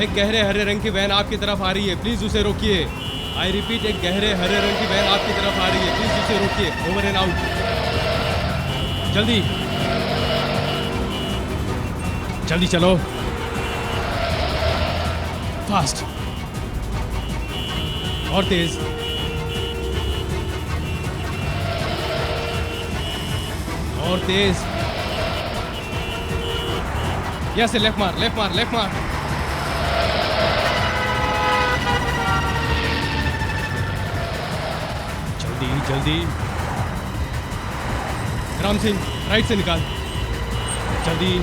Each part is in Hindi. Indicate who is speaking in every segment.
Speaker 1: एक गहरे हरे रंग की वैन आपकी तरफ आ रही है, प्लीज उसे रोकिए। आई रिपीट, एक गहरे हरे रंग की वैन आपकी तरफ आ रही है, प्लीज उसे रोकिए। Over and out. जल्दी जल्दी चलो, फास्ट और तेज। और तेज। यस, लेफ्ट मार, लेफ्ट मार, लेफ्ट मार। जल्दी जल्दी। राम सिंह, राइट से निकाल, जल्दी।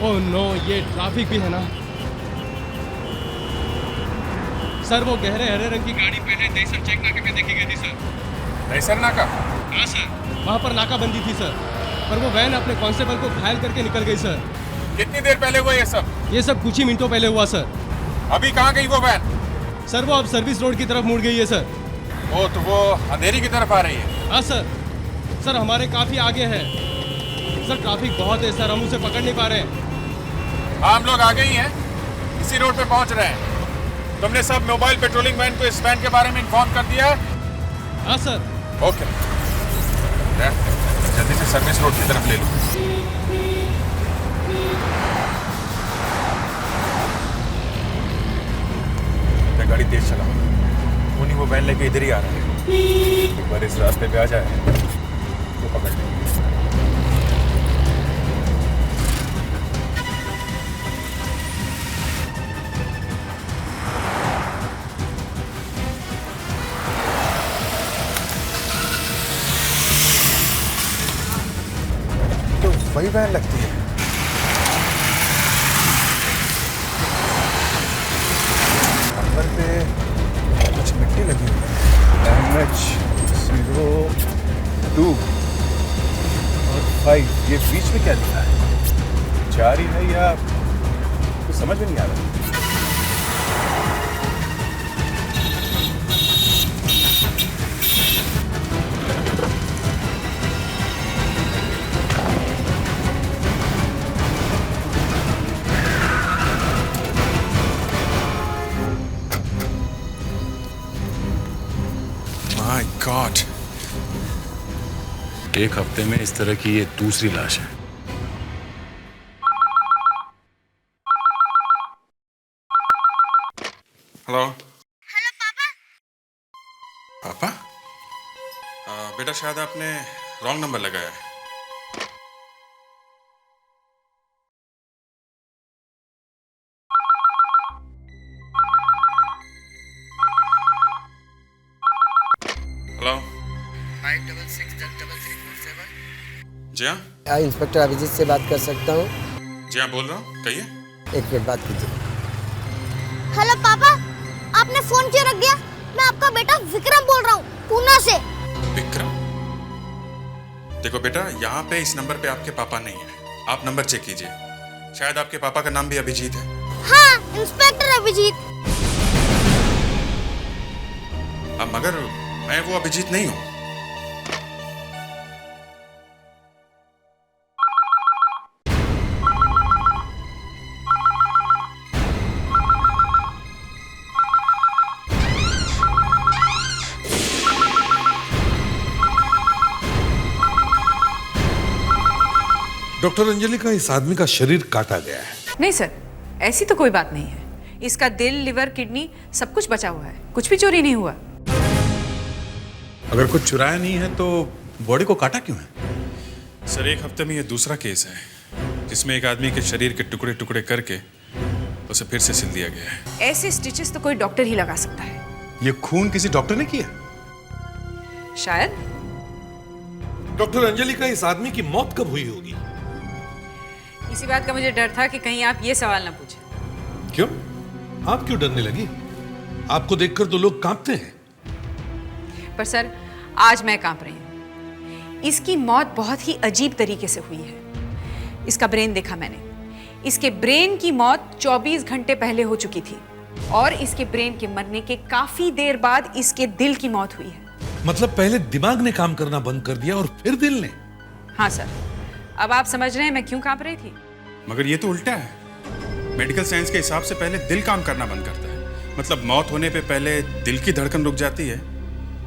Speaker 1: ओह नो, ये ट्रैफिक भी है ना। सर, वो गहरे हरे रंग की गाड़ी पहले दहीसर चेक नाके पे देखी गई थी सर।
Speaker 2: दहीसर नाका?
Speaker 1: हाँ सर, वहाँ पर नाकाबंदी थी सर, पर वो वैन अपने कांस्टेबल को घायल करके निकल गई सर।
Speaker 2: कितनी देर पहले हुआ ये सब?
Speaker 1: ये सब कुछ ही मिनटों पहले हुआ सर।
Speaker 2: अभी कहाँ गई वो वैन?
Speaker 1: सर, वो अब सर्विस रोड की तरफ मुड़ गई है सर।
Speaker 2: वो अंधेरी की तरफ आ रही है?
Speaker 1: हाँ सर। सर, हमारे काफी आगे है सर, ट्रैफिक बहुत है सर, हम उसे पकड़ नहीं पा रहे हैं।
Speaker 2: हाँ, हम लोग आगे ही हैं, इसी रोड पे पहुंच रहे हैं। तुमने सब मोबाइल पेट्रोलिंग वैन को इस वैन के बारे में इन्फॉर्म कर दिया है?
Speaker 1: हाँ सर।
Speaker 2: ओके, जल्दी से सर्विस रोड की तरफ ले लो। गाड़ी तेज चलाओ, उन्हीं वो वैन लेके इधर ही आ रहा है। एक बार इस रास्ते पे आ जाए तो पकड़ लेंगे। तो वही वैन लगती है। नंबर पे कुछ मिट्टी लगी हुई है। MH02 और 5, ये बीच में क्या लिखा है? 4 ही है या कुछ समझ में नहीं आ रहा। माय गॉड,
Speaker 3: एक हफ्ते में इस तरह की ये दूसरी लाश है।
Speaker 2: हेलो।
Speaker 4: हेलो पापा।
Speaker 2: पापा? बेटा, शायद आपने रॉन्ग नंबर लगाया है। हेलो।
Speaker 5: 56633347।
Speaker 2: जी हाँ?
Speaker 5: क्या इंस्पेक्टर अभिजीत से बात कर सकता हूँ?
Speaker 2: जी हाँ, बोल रहा हूँ, कहिए।
Speaker 5: एक मिनट बात कीजिए।
Speaker 4: हेलो पापा, आपने फोन क्यों रख दिया? मैं आपका बेटा विक्रम बोल रहा हूँ, पूना से।
Speaker 2: विक्रम? देखो बेटा, यहाँ पे इस नंबर पे आपके पापा नहीं है। आप नंबर चेक कीजिए, शायद आपके पापा का नाम भी अभिजीत है।
Speaker 4: हाँ, इंस्पेक्टर अभिजीत।
Speaker 2: अब मगर मैं वो अभिजीत नहीं हूँ।
Speaker 6: डॉक्टर अंजलि का इस आदमी का शरीर काटा गया है।
Speaker 7: नहीं सर, ऐसी तो कोई बात नहीं है। इसका दिल, लिवर, किडनी सब कुछ बचा हुआ है, कुछ भी चोरी नहीं हुआ।
Speaker 3: अगर कुछ चुराया नहीं है तो बॉडी को काटा क्यों है?
Speaker 2: सर, एक हफ्ते में ये दूसरा केस है जिसमें एक आदमी के शरीर के टुकड़े टुकड़े करके उसे फिर से सिल दिया गया है।
Speaker 7: ऐसे स्टिचेस तो कोई डॉक्टर ही लगा सकता है।
Speaker 3: ये खून किसी डॉक्टर ने किया?
Speaker 7: शायद।
Speaker 6: डॉक्टर अंजलि का इस आदमी की मौत कब हुई होगी?
Speaker 7: इसी बात का मुझे डर था कि कहीं आप ये सवाल ना पूछें।
Speaker 6: क्यों? आप क्यों डरने लगी? आपको देखकर तो लोग कांपते हैं।
Speaker 7: पर सर, आज मैं कांप रही हूँ। इसकी मौत बहुत ही अजीब तरीके से हुई है। इसका ब्रेन देखा मैंने। इसके ब्रेन की मौत 24 घंटे पहले हो चुकी थी और इसके ब्रेन के मरने के काफी देर बाद इसके दिल की मौत हुई है।
Speaker 6: मतलब पहले दिमाग ने काम करना बंद कर दिया और फिर दिल ने?
Speaker 7: हाँ सर, अब आप समझ रहे हैं मैं क्यों कांप रही थी।
Speaker 2: मगर ये तो उल्टा है। मेडिकल साइंस के हिसाब से पहले दिल काम करना बंद करता है। मतलब मौत होने पे पहले दिल की धड़कन रुक जाती है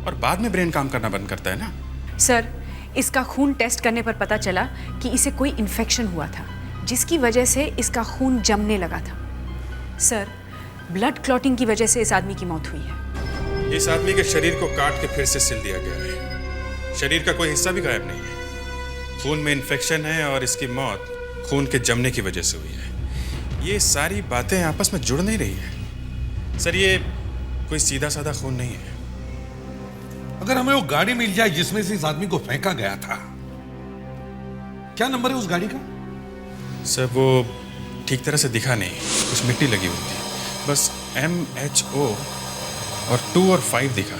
Speaker 2: और बाद में ब्रेन काम करना बंद करता है ना।
Speaker 7: सर, इसका खून टेस्ट करने पर पता चला कि इसे कोई इन्फेक्शन हुआ था, जिसकी वजह से इसका खून जमने लगा था। सर, ब्लड क्लॉटिंग की वजह से इस आदमी की मौत हुई है।
Speaker 2: इस आदमी के शरीर को काट के फिर से सिल दिया गया है। शरीर का कोई हिस्सा भी गायब नहीं है। खून में इन्फेक्शन है और इसकी मौत खून के जमने की वजह से हुई है। ये सारी बातें आपस में जुड़ नहीं रही है। सर, ये कोई सीधा साधा खून नहीं है।
Speaker 6: अगर हमें वो गाड़ी मिल जाए जिसमें से इस आदमी को फेंका गया था, क्या नंबर है उस गाड़ी का?
Speaker 2: सर, वो ठीक तरह से दिखा नहीं, कुछ मिट्टी लगी हुई थी। बस MHO और 2 और 5 दिखा।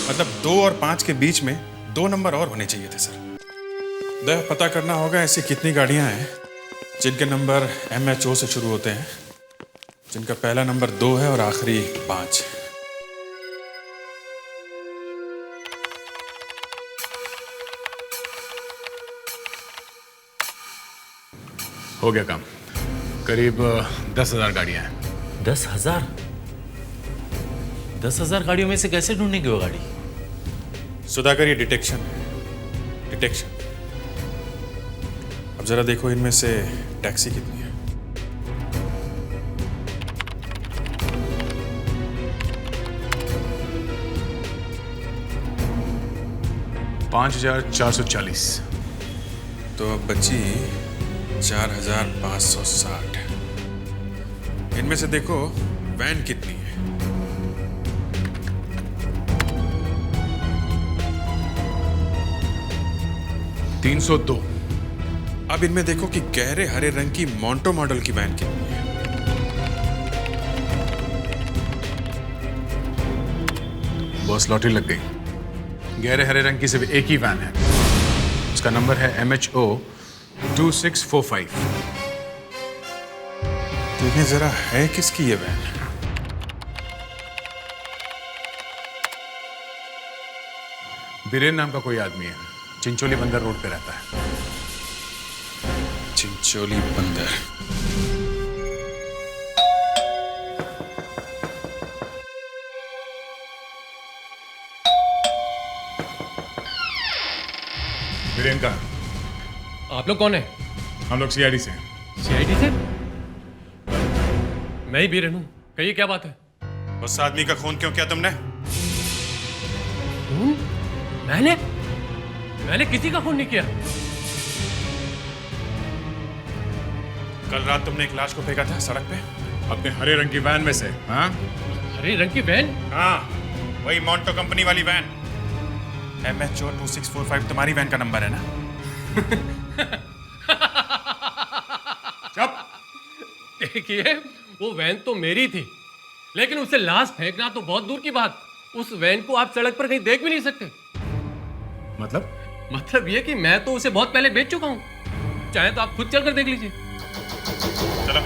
Speaker 2: मतलब 2 और 5 के बीच में 2 नंबर और होने चाहिए थे सर। पता करना होगा ऐसी कितनी गाड़ियां हैं जिनके नंबर MHO से शुरू होते हैं, जिनका पहला नंबर 2 है और आखिरी 5।
Speaker 3: हो गया काम। करीब 10,000 गाड़ियां हैं।
Speaker 8: 10,000? 10,000 गाड़ियों में से कैसे ढूंढेंगे वो गाड़ी?
Speaker 2: सुधाकर, ये डिटेक्शन है, डिटेक्शन। अब जरा देखो इनमें से टैक्सी कितनी है।
Speaker 3: $5,440।
Speaker 2: तो अब बची 4,560। इनमें से देखो वैन कितनी है।
Speaker 3: 302।
Speaker 2: अब इनमें देखो कि गहरे हरे रंग की मोंटो मॉडल की वैन कितनी है।
Speaker 3: बॉस, लॉटरी लग गई। गहरे हरे रंग की सिर्फ एक ही वैन है। उसका नंबर है MHO 2645।
Speaker 2: तुम्हें जरा है किसकी ये वैन?
Speaker 3: बीरेन नाम का कोई आदमी है, चिंचोली बंदर रोड पे रहता है।
Speaker 2: चिंचोली बंदर।
Speaker 3: बीरेन का?
Speaker 1: आप लोग कौन है?
Speaker 3: हम लोग CID से हैं।
Speaker 1: CID से? मैं ही बीरन हूं। कहिए क्या बात है?
Speaker 2: उस आदमी का खून क्यों किया तुमने?
Speaker 1: मैंने किसी का खून नहीं किया।
Speaker 2: कल रात तुमने एक लाश को फेंका था सड़क पे
Speaker 3: अपने हरे रंग की वैन में से। हाँ,
Speaker 1: हरे रंग की वैन?
Speaker 2: हाँ, वही मोंटो कंपनी वाली वैन। MHO 2645 तुम्हारी वैन का नंबर है ना?
Speaker 3: चुप।
Speaker 1: देखिए, वो वैन तो मेरी थी, लेकिन उसे लाश फेंकना तो बहुत दूर की बात। उस वैन को आप सड़क पर कहीं देख भी नहीं सकते। मतलब ये कि मैं तो उसे बहुत पहले बेच चुका हूं। चाहे तो आप खुद चलकर देख लीजिए।
Speaker 2: चलो।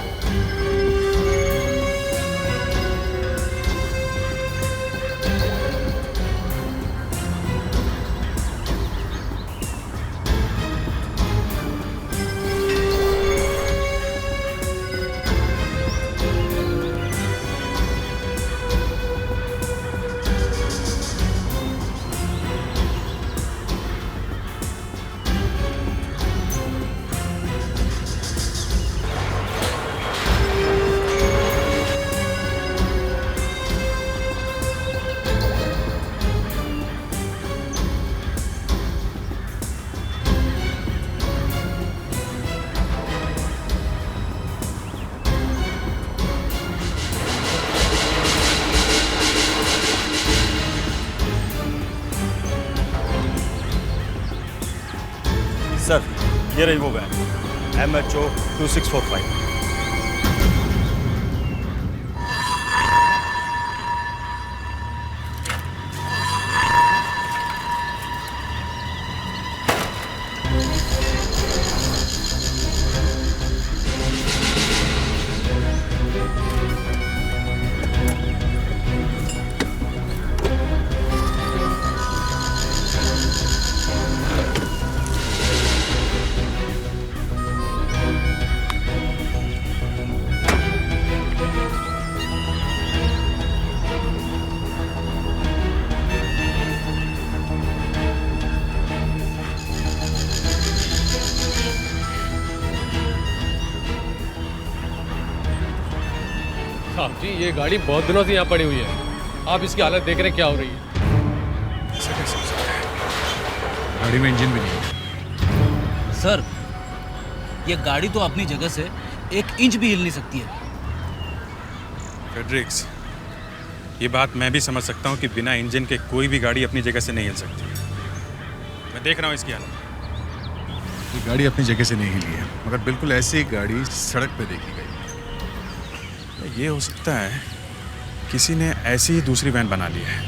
Speaker 9: सर, ये रही वो वैन MHO 2645।
Speaker 1: साहब जी, ये गाड़ी बहुत दिनों से यहाँ पड़ी हुई है। आप इसकी हालत देख रहे हैं क्या हो रही है।
Speaker 2: ऐसा कैसे हो सकता है?
Speaker 3: गाड़ी में इंजन भी नहीं है।
Speaker 8: सर, ये गाड़ी तो अपनी जगह से 1 इंच भी हिल नहीं सकती है।
Speaker 2: फेड्रिक्स, ये बात मैं भी समझ सकता हूँ कि बिना इंजन के कोई भी गाड़ी अपनी जगह से नहीं हिल सकती। मैं देख रहा हूँ इसकी हालत।
Speaker 3: ये गाड़ी अपनी जगह से नहीं हिली है, मगर बिल्कुल ऐसी ही गाड़ी सड़क पे देखी गई।
Speaker 2: ये हो सकता है किसी ने ऐसी ही दूसरी वैन बना ली है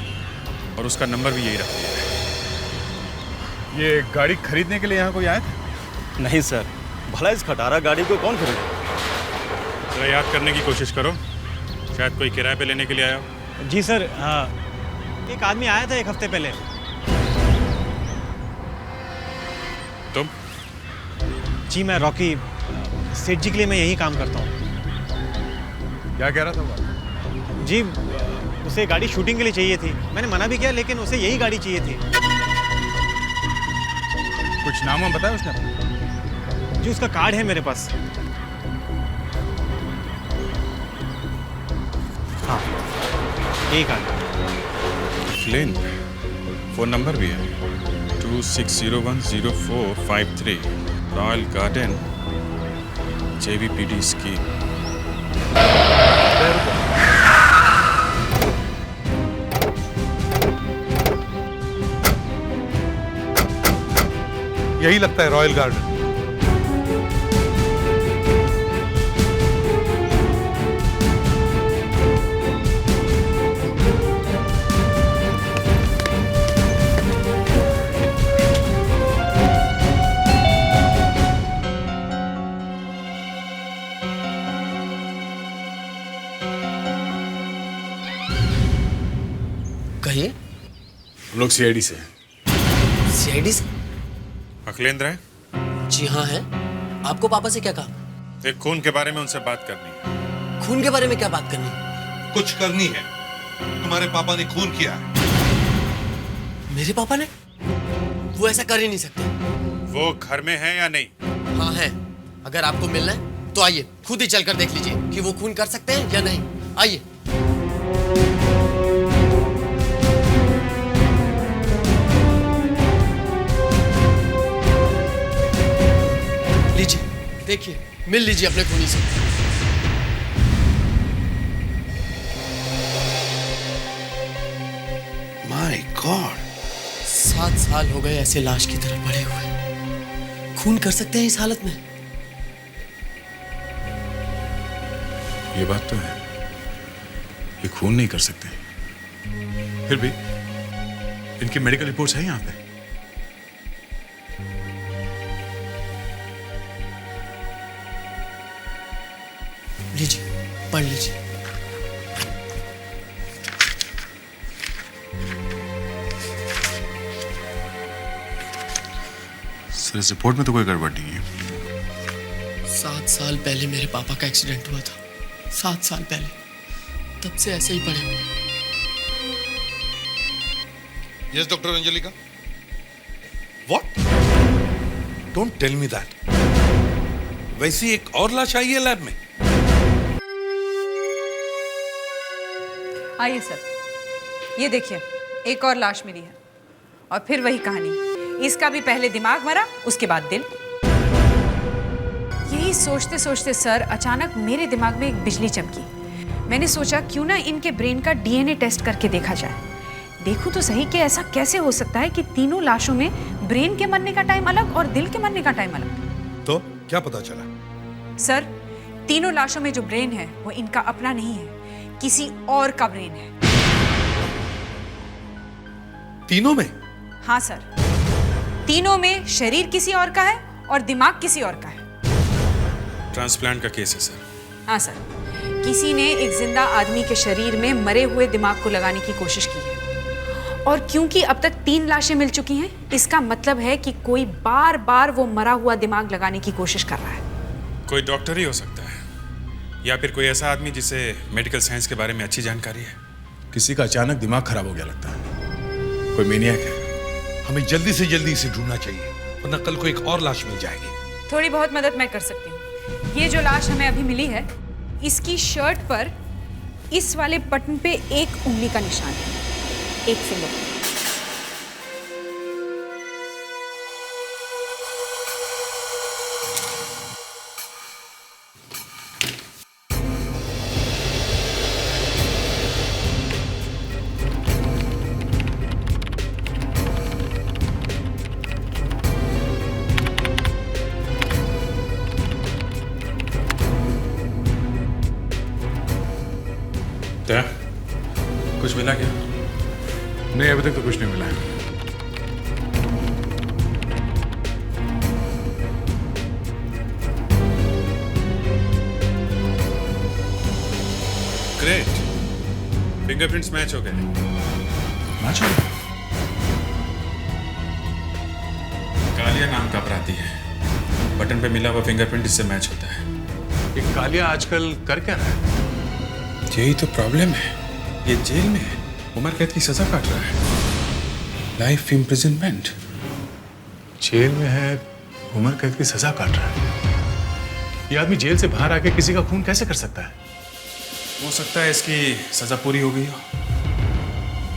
Speaker 2: और उसका नंबर भी यही रख दिया है।
Speaker 3: ये गाड़ी खरीदने के लिए यहाँ कोई आया था?
Speaker 9: नहीं सर, भला इस खटारा गाड़ी को कौन खरीदे?
Speaker 2: जरा याद करने की कोशिश करो, शायद कोई किराए पे लेने के लिए आया हो।
Speaker 10: जी सर, एक आदमी आया था 1 हफ्ते पहले।
Speaker 2: तुम?
Speaker 10: जी मैं रॉकी, सेठ जी के लिए मैं यही काम करता हूँ।
Speaker 3: क्या कह रहा था वो?
Speaker 10: जी उसे गाड़ी शूटिंग के लिए चाहिए थी। मैंने मना भी किया, लेकिन उसे यही गाड़ी चाहिए थी।
Speaker 3: कुछ नाम वाम बताया उसने?
Speaker 10: जी उसका कार्ड है मेरे पास। हाँ, यही कार्ड।
Speaker 2: फ्लिन, फ़ोन नंबर भी है 26010453, रॉयल गार्डन, JVPD स्कीम।
Speaker 6: यही लगता है रॉयल गार्डन।
Speaker 5: कहिए।
Speaker 3: हम लोग CID से हैं।
Speaker 5: CID से?
Speaker 2: अखिलेंद्र है?
Speaker 5: जी हाँ है। आपको पापा से क्या कहा?
Speaker 2: एक खून के बारे में उनसे बात करनी है।
Speaker 5: खून के बारे में क्या बात करनी?
Speaker 6: कुछ करनी है। तुम्हारे पापा ने खून किया है।
Speaker 5: मेरे पापा ने? वो ऐसा कर ही नहीं सकते।
Speaker 2: वो घर में है या नहीं?
Speaker 5: हाँ है। अगर आपको मिलना है तो आइए, खुद ही चलकर देख लीजिए कि वो खून कर सकते हैं या नहीं। आइए। लीजिए, देखिए, मिल लीजिए अपने खूनी से।
Speaker 6: माय गॉड,
Speaker 5: 7 साल हो गए ऐसे लाश की तरह पड़े हुए। खून कर सकते हैं इस हालत में?
Speaker 3: ये बात तो है, ये खून नहीं कर सकते। फिर भी इनकी मेडिकल रिपोर्ट्स है यहाँ पे।
Speaker 5: लीजिए, पढ़ लीजिए।
Speaker 3: सर, इस रिपोर्ट में तो कोई गड़बड़ नहीं है।
Speaker 5: 7 साल पहले मेरे पापा का एक्सीडेंट हुआ था। 7 साल पहले। तब से ऐसे ही पड़े हुए।
Speaker 6: Yes doctor Anjalika. What? Don't tell me that. वैसी एक और लाश आई है लैब में?
Speaker 7: आइए सर, ये देखिए, एक और लाश मिली है। और फिर वही कहानी, इसका भी पहले दिमाग मरा, उसके बाद दिल। यही सोचते सोचते सर अचानक मेरे दिमाग में एक बिजली चमकी। मैंने सोचा क्यों ना इनके ब्रेन का DNA टेस्ट करके देखा जाए। देखूं तो सही कि ऐसा कैसे हो सकता है कि तीनों लाशों में ब्रेन के मरने का टाइम अलग और दिल के मरने का टाइम अलग।
Speaker 6: तो क्या पता चला?
Speaker 7: सर, तीनों लाशों में जो ब्रेन है वो इनका अपना नहीं है, किसी और का ब्रेन है।
Speaker 6: तीनों में?
Speaker 7: हाँ सर, तीनों में शरीर किसी और का है और दिमाग किसी और का है।
Speaker 2: ट्रांसप्लांट का केस है सर।
Speaker 7: हाँ सर, किसी ने एक जिंदा आदमी के शरीर में मरे हुए दिमाग को लगाने की कोशिश की है। और क्योंकि अब तक 3 लाशें मिल चुकी हैं, इसका मतलब है कि कोई बार बार वो मरा हुआ दिमाग लगाने की कोशिश कर रहा है।
Speaker 2: कोई डॉक्टर ही हो सकता है, या फिर कोई ऐसा आदमी जिसे मेडिकल साइंस के बारे में अच्छी जानकारी है।
Speaker 3: किसी का अचानक दिमाग खराब हो गया लगता है। कोई मेनियक है।
Speaker 6: हमें जल्दी से जल्दी इसे ढूंढना चाहिए, वरना कल को एक और लाश मिल जाएगी।
Speaker 7: थोड़ी बहुत मदद मैं कर सकती हूँ। ये जो लाश हमें अभी मिली है, इसकी शर्ट पर इस वाले बटन पे एक उंगली का निशान है, एक फिंगर।
Speaker 2: क्या कुछ मिला क्या?
Speaker 3: नहीं, अभी तक तो कुछ नहीं मिला है।
Speaker 2: ग्रेट, फिंगरप्रिंट्स मैच हो गए।
Speaker 3: मैच हो गया?
Speaker 2: कालिया नाम का अपराधी है, बटन पे मिला हुआ फिंगरप्रिंट इससे मैच होता है।
Speaker 3: ये कालिया आजकल कर क्या रहा है?
Speaker 2: यही तो प्रॉब्लम है, ये जेल में है, उम्र कैद की सजा काट रहा है, लाइफ इम्प्रिजनमेंट।
Speaker 3: जेल में है, उम्र कैद की सजा काट रहा है। ये आदमी जेल से बाहर आके किसी का खून कैसे कर सकता है?
Speaker 2: हो सकता है इसकी सजा पूरी हो गई हो,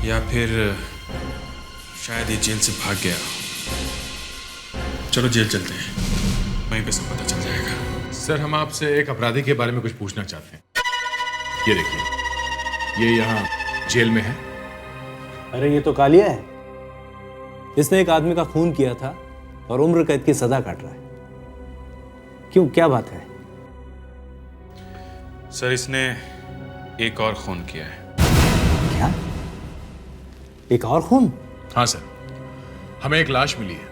Speaker 2: या फिर शायद ये जेल से भाग गया हो। चलो जेल चलते हैं, वहीं पे सब पता चल जाएगा।
Speaker 3: सर, हम आपसे एक अपराधी के बारे में कुछ पूछना चाहते हैं। ये देखिए, ये यहाँ जेल में है।
Speaker 11: अरे ये तो कालिया है, इसने एक आदमी का खून किया था और उम्र कैद की सजा काट रहा है। क्यों, क्या बात है?
Speaker 2: सर, इसने एक और खून किया है।
Speaker 11: क्या? एक और खून?
Speaker 3: हाँ सर, हमें एक लाश मिली है।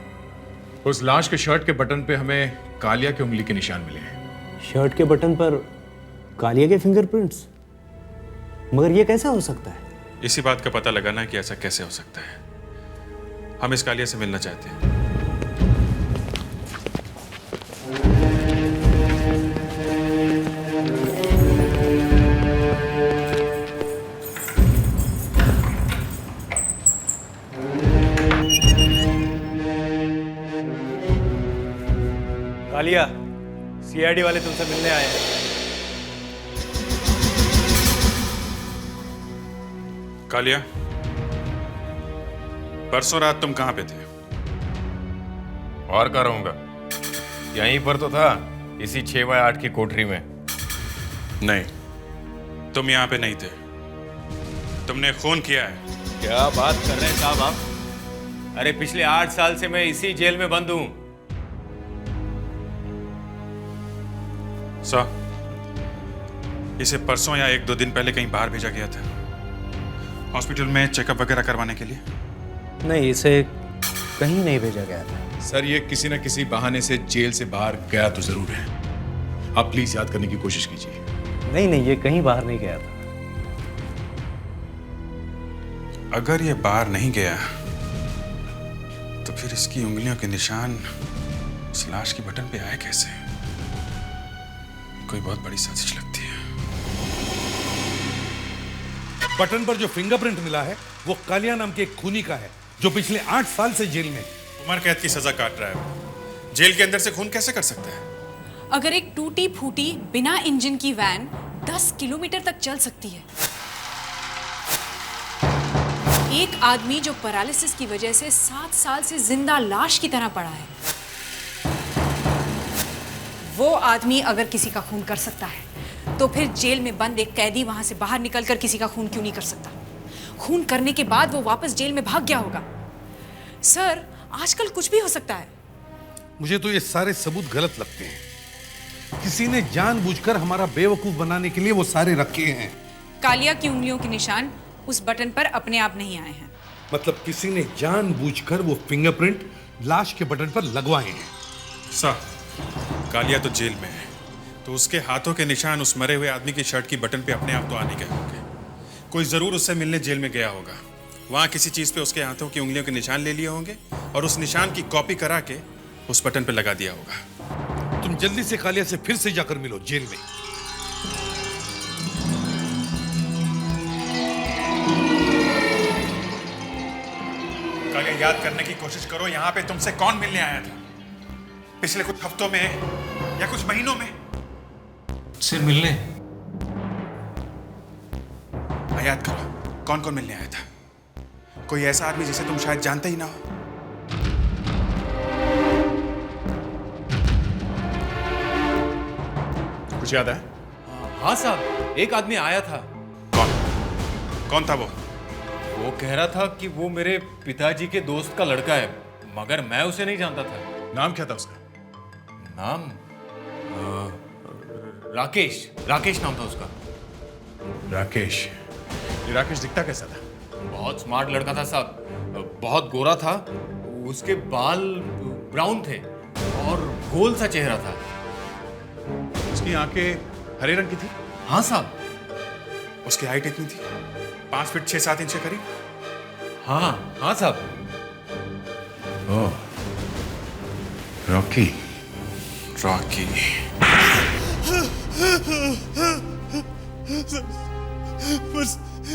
Speaker 3: उस लाश के शर्ट के बटन पे हमें कालिया की उंगली के निशान मिले हैं।
Speaker 11: शर्ट के बटन पर कालिया के फिंगरप्रिंट्स? मगर ये कैसा हो सकता है?
Speaker 2: इसी बात का पता लगाना कि ऐसा कैसे हो सकता है। हम इस कालिया से मिलना चाहते हैं।
Speaker 9: कालिया, सीआईडी वाले तुमसे मिलने आए हैं।
Speaker 2: कालिया, परसों रात तुम कहां पे थे?
Speaker 12: और कहाँ रहूंगा, यहीं पर तो था, इसी 6x8 की कोठरी में।
Speaker 2: नहीं, तुम यहां पे नहीं थे, तुमने खून किया है।
Speaker 12: क्या बात कर रहे हैं साहब आप? अरे पिछले 8 साल से मैं इसी जेल में बंद हूं।
Speaker 2: सर, इसे परसों या 1-2 दिन पहले कहीं बाहर भेजा गया था, हॉस्पिटल में चेकअप वगैरह करवाने के लिए।
Speaker 11: नहीं, इसे कहीं नहीं भेजा गया था।
Speaker 3: सर, ये किसी न किसी बहाने से जेल से बाहर गया तो जरूर है। आप प्लीज याद करने की कोशिश कीजिए।
Speaker 11: नहीं, ये कहीं बाहर नहीं गया था।
Speaker 2: अगर ये बाहर नहीं गया तो फिर इसकी उंगलियों के निशान इस लाश के बटन पे आए कैसे? कोई बहुत बड़ी साजिश लगती है।
Speaker 6: बटन पर जो फिंगरप्रिंट मिला है वो कालिया नाम के एक खूनी का है, जो पिछले 8 साल से जेल में।
Speaker 2: उम्र कैद की सजा काट रहा है, जेल के अंदर से खून कैसे कर सकता है?
Speaker 7: अगर एक टूटी फूटी बिना इंजन की वैन 10 किलोमीटर तक चल सकती है, एक आदमी जो पैरालिसिस की वजह से 7 साल से जिंदा लाश की तरह पड़ा है, वो आदमी अगर किसी का खून कर सकता है तो फिर जेल में बंद एक कैदी वहां से बाहर निकलकर किसी का खून क्यों नहीं कर सकता? खून करने के बाद वो वापस जेल में भाग गया होगा। सर, आजकल कुछ भी हो सकता है।
Speaker 6: मुझे तो ये सारे सबूत गलत लगते हैं। किसी ने जानबूझकर हमारा बेवकूफ बनाने के लिए वो सारे रखे हैं।
Speaker 7: कालिया की उंगलियों के निशान उस बटन पर अपने आप नहीं आए हैं।
Speaker 6: मतलब किसी ने जानबूझकर वो फिंगरप्रिंट लाश के बटन पर लगवाए हैं।
Speaker 2: सर, कालिया तो जेल में है, तो उसके हाथों के निशान उस मरे हुए आदमी की शर्ट की बटन पे अपने आप तो आने गए होंगे। कोई जरूर उससे मिलने जेल में गया होगा, वहां किसी चीज पे उसके हाथों की उंगलियों के निशान ले लिए होंगे और उस निशान की कॉपी करा के उस बटन पे लगा दिया होगा।
Speaker 6: तुम जल्दी से कालिया से फिर से जाकर मिलो जेल में।
Speaker 2: कालिया, याद करने की कोशिश करो, यहाँ पे तुमसे कौन मिलने आया था पिछले कुछ हफ्तों में या कुछ महीनों में?
Speaker 13: से मिलने?
Speaker 2: याद करो, कौन कौन मिलने आया था? कोई ऐसा आदमी जिसे तुम शायद जानते ही ना हो? कुछ याद है?
Speaker 12: हाँ साहब, एक आदमी आया था।
Speaker 2: कौन था वो?
Speaker 12: वो कह रहा था कि वो मेरे पिताजी के दोस्त का लड़का है, मगर मैं उसे नहीं जानता था।
Speaker 2: नाम क्या था उसका?
Speaker 12: नाम राकेश नाम था उसका।
Speaker 3: राकेश? ये राकेश दिखता कैसा था?
Speaker 12: बहुत स्मार्ट लड़का था साहब, बहुत गोरा था, उसके बाल ब्राउन थे और गोल सा चेहरा था।
Speaker 2: उसकी आंखें हरे रंग की थी?
Speaker 12: हाँ साहब।
Speaker 2: उसकी हाइट इतनी थी? 5 फीट 6-7 इंच के करीब?
Speaker 12: हाँ साहब।
Speaker 3: ओह, रॉकी।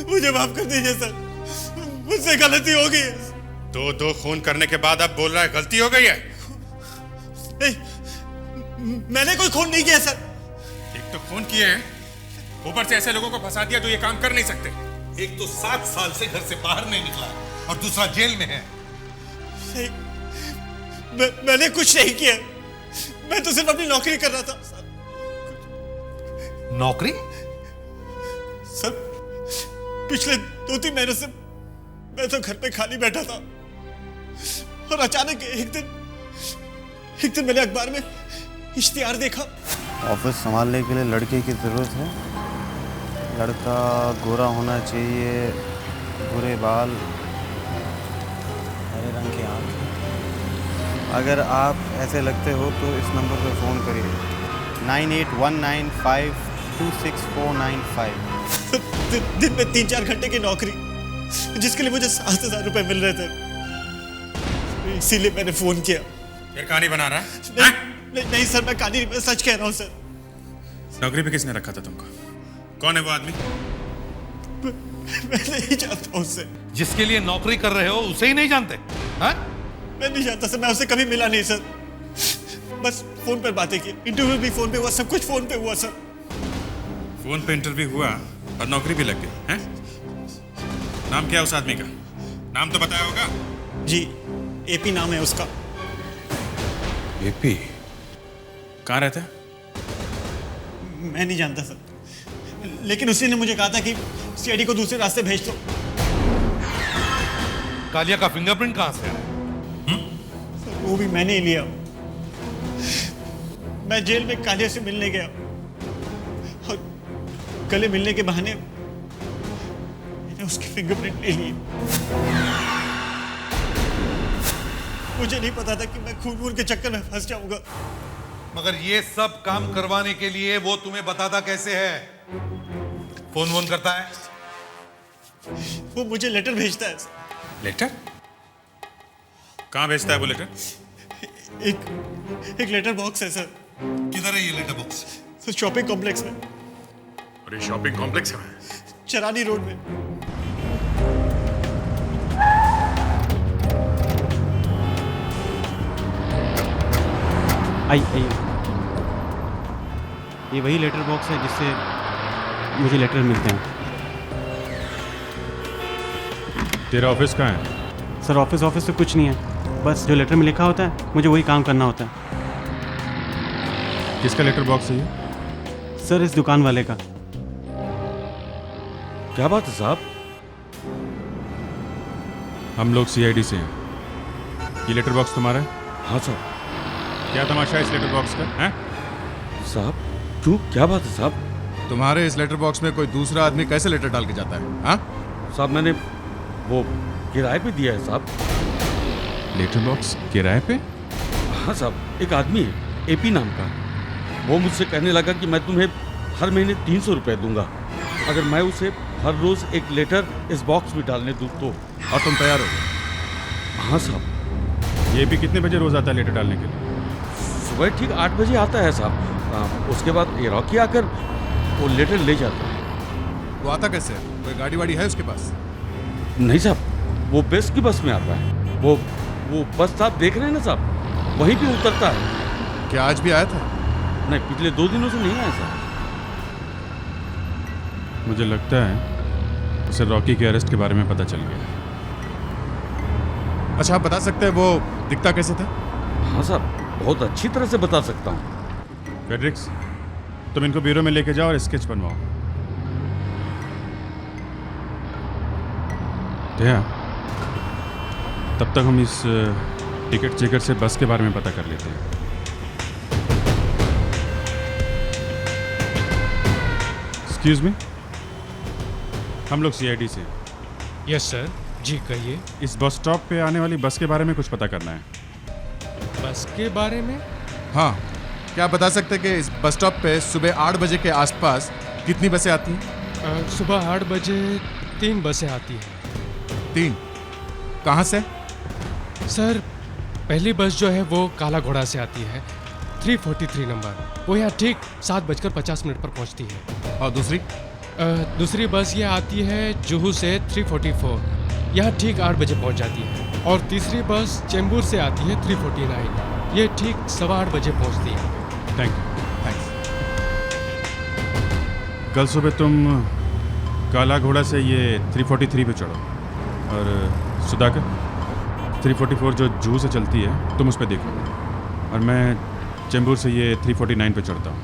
Speaker 10: मुझे माफ कर दीजिए सर, मुझसे गलती हो गई है।
Speaker 2: दो खून करने के बाद अब बोल रहा है गलती हो गई है?
Speaker 10: नहीं, मैंने कोई खून नहीं किया सर।
Speaker 2: एक तो खून किए हैं, ऊपर से ऐसे लोगों को फंसा दिया जो ये काम कर नहीं सकते।
Speaker 6: एक तो 7 साल से घर से बाहर नहीं निकला और दूसरा जेल में है।
Speaker 10: मैंने कुछ नहीं किया, मैं तो सिर्फ अपनी नौकरी कर रहा था।
Speaker 6: नौकरी?
Speaker 10: सर, पिछले 2-3 महीनों से मैं तो घर पे खाली बैठा था और अचानक एक दिन मैंने अखबार में इश्तिहार देखा।
Speaker 13: ऑफिस संभालने के लिए लड़के की जरूरत है। लड़का गोरा होना चाहिए, भूरे बाल, हरे रंग की आँखें। अगर आप ऐसे लगते हो तो इस नंबर पर फ़ोन करिए 9819526495।
Speaker 10: दिन में 3-4 घंटे की नौकरी, जिसके लिए मुझे 7,000 रुपए मिल रहे थे, इसीलिए मैंने फोन किया।
Speaker 2: फिर कहानी बना रहा है?
Speaker 10: नहीं सर, मैं कहानी नहीं, मैं सच कह रहा हूँ सर।
Speaker 2: नौकरी पे किसने रखा था तुमको? कौन है वो आदमी?
Speaker 10: मैं नहीं जानता उससे।
Speaker 6: जिसके लिए नौकरी कर रहे हो उसे ही नहीं जानते? हाँ?
Speaker 10: मैं नहीं जानता सर, मैं उससे कभी मिला नहीं सर, बस फोन पर बातें की। इंटरव्यू भी फोन पे हुआ, सब कुछ फोन पे हुआ सर।
Speaker 2: फोन पे इंटरव्यू हुआ और नौकरी भी लग गई हैं? नाम क्या है उस आदमी का? नाम तो बताया होगा?
Speaker 10: जी, एपी नाम है उसका।
Speaker 2: एपी? कहाँ रहता है?
Speaker 10: मैं नहीं जानता सर, लेकिन उसी ने मुझे कहा था कि सीआईडी को दूसरे रास्ते भेज दो।
Speaker 6: कालिया का फिंगरप्रिंट कहाँ से है?
Speaker 10: सर, वो भी मैंने ही लिया। मैं जेल में कालिया से मिलने गया और गले मिलने के बहाने मैंने उसके फिंगरप्रिंट ले लिए। मुझे नहीं पता था कि मैं खून के चक्कर में फंस जाऊंगा।
Speaker 6: मगर ये सब काम करवाने के लिए वो तुम्हें बताता कैसे है? फोन वोन करता है?
Speaker 10: वो मुझे लेटर भेजता है।
Speaker 2: लेटर? कहाँ भेजता है वो लेटर?
Speaker 10: एक लेटर बॉक्स है सर।
Speaker 6: किधर है ये letter box?
Speaker 10: Sir, shopping complex में।
Speaker 2: और ये शॉपिंग कॉम्प्लेक्स है?
Speaker 10: चरानी रोड में।
Speaker 14: आइए, ये वही लेटर बॉक्स है जिससे मुझे लेटर मिलते हैं।
Speaker 3: तेरा ऑफिस कहाँ है?
Speaker 14: सर, ऑफिस तो कुछ नहीं है, बस जो लेटर में लिखा होता है मुझे वही काम करना होता है।
Speaker 3: किसका लेटर बॉक्स है ये?
Speaker 14: सर, इस दुकान वाले का।
Speaker 3: क्या बात है साहब? हम लोग सीआईडी से हैं। ये लेटर बॉक्स तुम्हारा है?
Speaker 15: हाँ साहब।
Speaker 3: क्या तमाशा है इस लेटर बॉक्स का? हैं?
Speaker 15: साहब क्यों, क्या बात है साहब?
Speaker 3: तुम्हारे इस लेटर बॉक्स में कोई दूसरा आदमी कैसे लेटर डाल के जाता है? हाँ
Speaker 15: साहब, मैंने वो किराए पे दिया है साहब।
Speaker 3: लेटर बॉक्स किराए पे?
Speaker 15: हाँ साहब, एक आदमी है एपी नाम का, वो मुझसे कहने लगा कि मैं तुम्हें हर महीने 300 रुपये दूंगा अगर मैं उसे हर रोज एक लेटर इस बॉक्स में डालने दूँ तो।
Speaker 3: और तुम तैयार हो?
Speaker 15: हाँ साहब।
Speaker 3: ये भी कितने बजे रोज आता है लेटर डालने के लिए?
Speaker 15: सुबह ठीक 8 बजे आता है साहब। उसके बाद ये रॉकी आकर वो लेटर ले जाता है।
Speaker 3: वो आता कैसे है? कोई गाड़ी वाड़ी है उसके पास?
Speaker 15: नहीं साहब, वो बेस्ट की बस में आता है। वो बस साहब देख रहे हैं ना साहब, वहीं पे उतरता है।
Speaker 3: क्या आज भी आया था?
Speaker 15: नहीं, पिछले 2 दिनों से नहीं आया साहब।
Speaker 3: मुझे लगता है
Speaker 2: उसे रॉकी के अरेस्ट के बारे में पता चल गया।
Speaker 3: अच्छा, आप बता सकते हैं वो दिखता कैसे था?
Speaker 15: हाँ साहब, बहुत अच्छी तरह से बता सकता हूँ।
Speaker 2: फेड्रिक्स, तुम इनको ब्यूरो में लेके जाओ और स्केच बनवाओ। क्या? तब तक हम इस टिकट चेकर से बस के बारे में पता कर लेते हैं। एक्सक्यूज मी, हम लोग सीआईडी से।
Speaker 1: यस सर, जी कहिए।
Speaker 2: इस बस स्टॉप पे आने वाली बस के बारे में कुछ पता करना है।
Speaker 1: बस के बारे में?
Speaker 3: हाँ, क्या आप बता सकते हैं कि इस बस स्टॉप पे सुबह 8 बजे के आसपास कितनी बसें आती हैं?
Speaker 1: सुबह 8 बजे 3 बसें आती हैं।
Speaker 3: 3? कहाँ से?
Speaker 1: सर, पहली बस जो है वो काला घोड़ा से आती है, 343 नंबर। वो यहाँ ठीक 7:50 पर पहुँचती है।
Speaker 3: और दूसरी?
Speaker 1: दूसरी बस ये आती है जुहू से 344, यहाँ ठीक 8 बजे पहुँच जाती है। और तीसरी बस चेंबूर से आती है 349, ये ठीक 8:15 बजे पहुँचती है।
Speaker 2: Thank you. थैंक्स। कल सुबह तुम काला घोड़ा से ये 343 पे चढ़ो और सुधाकर 344 जो जुहू से चलती है तुम उस पर देखो, और मैं चेंबूर से ये 349 पे चढ़ता हूँ।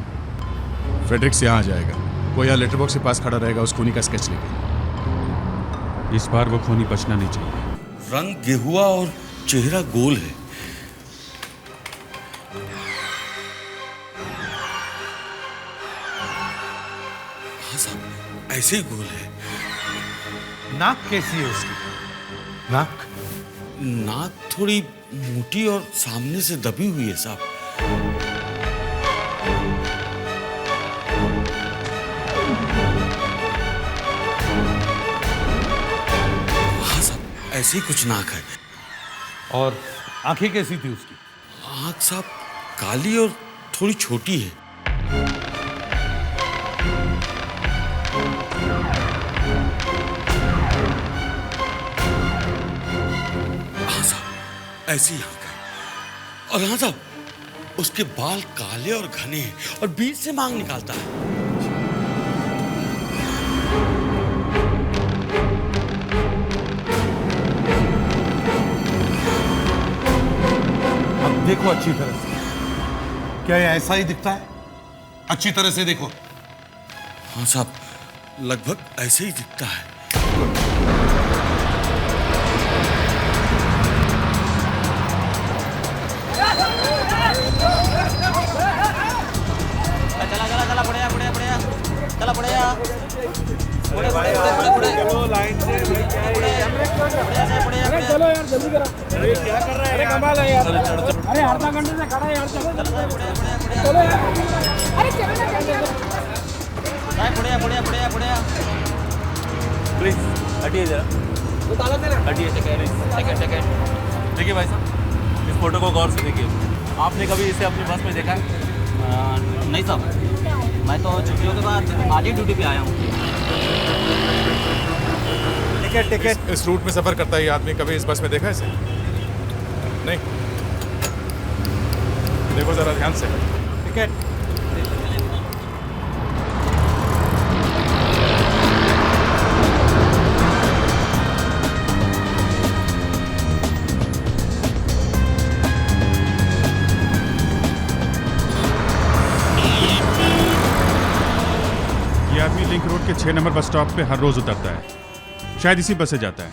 Speaker 3: फेड्रिक्स यहाँ आ जाएगा, वो यहाँ लेटर बॉक्स के पास खड़ा रहेगा उस खूनी का स्केच लेके।
Speaker 2: इस बार वो खूनी बचना नहीं चाहिए।
Speaker 15: रंग गेहुआ और चेहरा गोल है। हाँ साहब, ऐसे ही गोल है।
Speaker 10: नाक कैसी है उसकी?
Speaker 15: नाक थोड़ी मोटी और सामने से दबी हुई है साहब। हाँ साहब, ऐसे ही कुछ नाक है।
Speaker 10: और आंखें कैसी थी उसकी?
Speaker 15: आंख साहब काली और थोड़ी छोटी है। ऐसी आंख है। और हाँ साहब, उसके बाल काले और घने हैं और बीच से मांग निकालता है।
Speaker 10: अब देखो अच्छी तरह से, क्या ये ऐसा ही दिखता है? अच्छी तरह से देखो।
Speaker 15: हाँ साहब, लगभग ऐसे ही दिखता है।
Speaker 10: चलो लाइन से। चलो यार जल्दी करो। अरे क्या कर रहा है? अरे कमाल है यार। अरे आधा घंटे से खड़ा है यार। चलो यार। अरे चलो ना जल्दी।
Speaker 8: प्लीज हटिए जरा। हटिए, सेकंड। देखिए भाई साहब, इस फोटो को गौर से देखिए। आपने कभी इसे अपनी बस में देखा है? नहीं साहब, मैं तो छुट्टियों के बाद आज ही ड्यूटी पे आया हूँ।
Speaker 3: टिकट। इस रूट में सफर करता है ये आदमी, कभी इस बस में देखा है इसे? नहीं। देखो जरा ध्यान से। टिकट।
Speaker 2: ये आदमी लिंक रोड के 6 नंबर बस स्टॉप पे हर रोज उतरता है, शायद इसी बस से जाता है।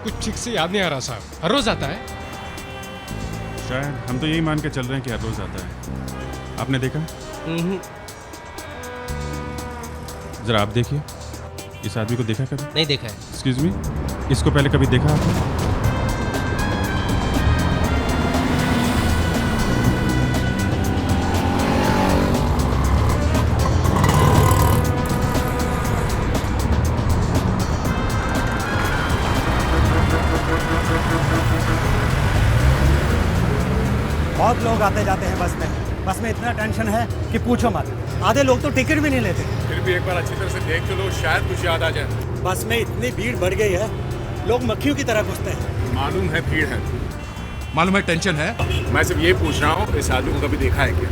Speaker 1: कुछ ठीक से याद नहीं आ रहा साहब, हर रोज आता है?
Speaker 2: शायद, हम तो यही मान के चल रहे हैं कि हर रोज आता है। आपने देखा? जरा आप देखिए, इस आदमी को देखा कभी?
Speaker 16: नहीं देखा है।
Speaker 2: एक्सक्यूज मी, इसको पहले कभी देखा आपने?
Speaker 17: बहुत लोग आते जाते हैं बस में इतना टेंशन है कि पूछो मत। आधे लोग तो टिकट भी नहीं लेते।
Speaker 3: फिर भी एक बार अच्छी तरह से देख तो लो, शायद कुछ याद आ जाए।
Speaker 17: बस में इतनी भीड़ बढ़ गई है, लोग मक्खियों की तरह घुसते हैं।
Speaker 3: मालूम है भीड़ है, मालूम है टेंशन है, मैं सिर्फ ये पूछ रहा हूँ इस आदमी को कभी देखा है क्या?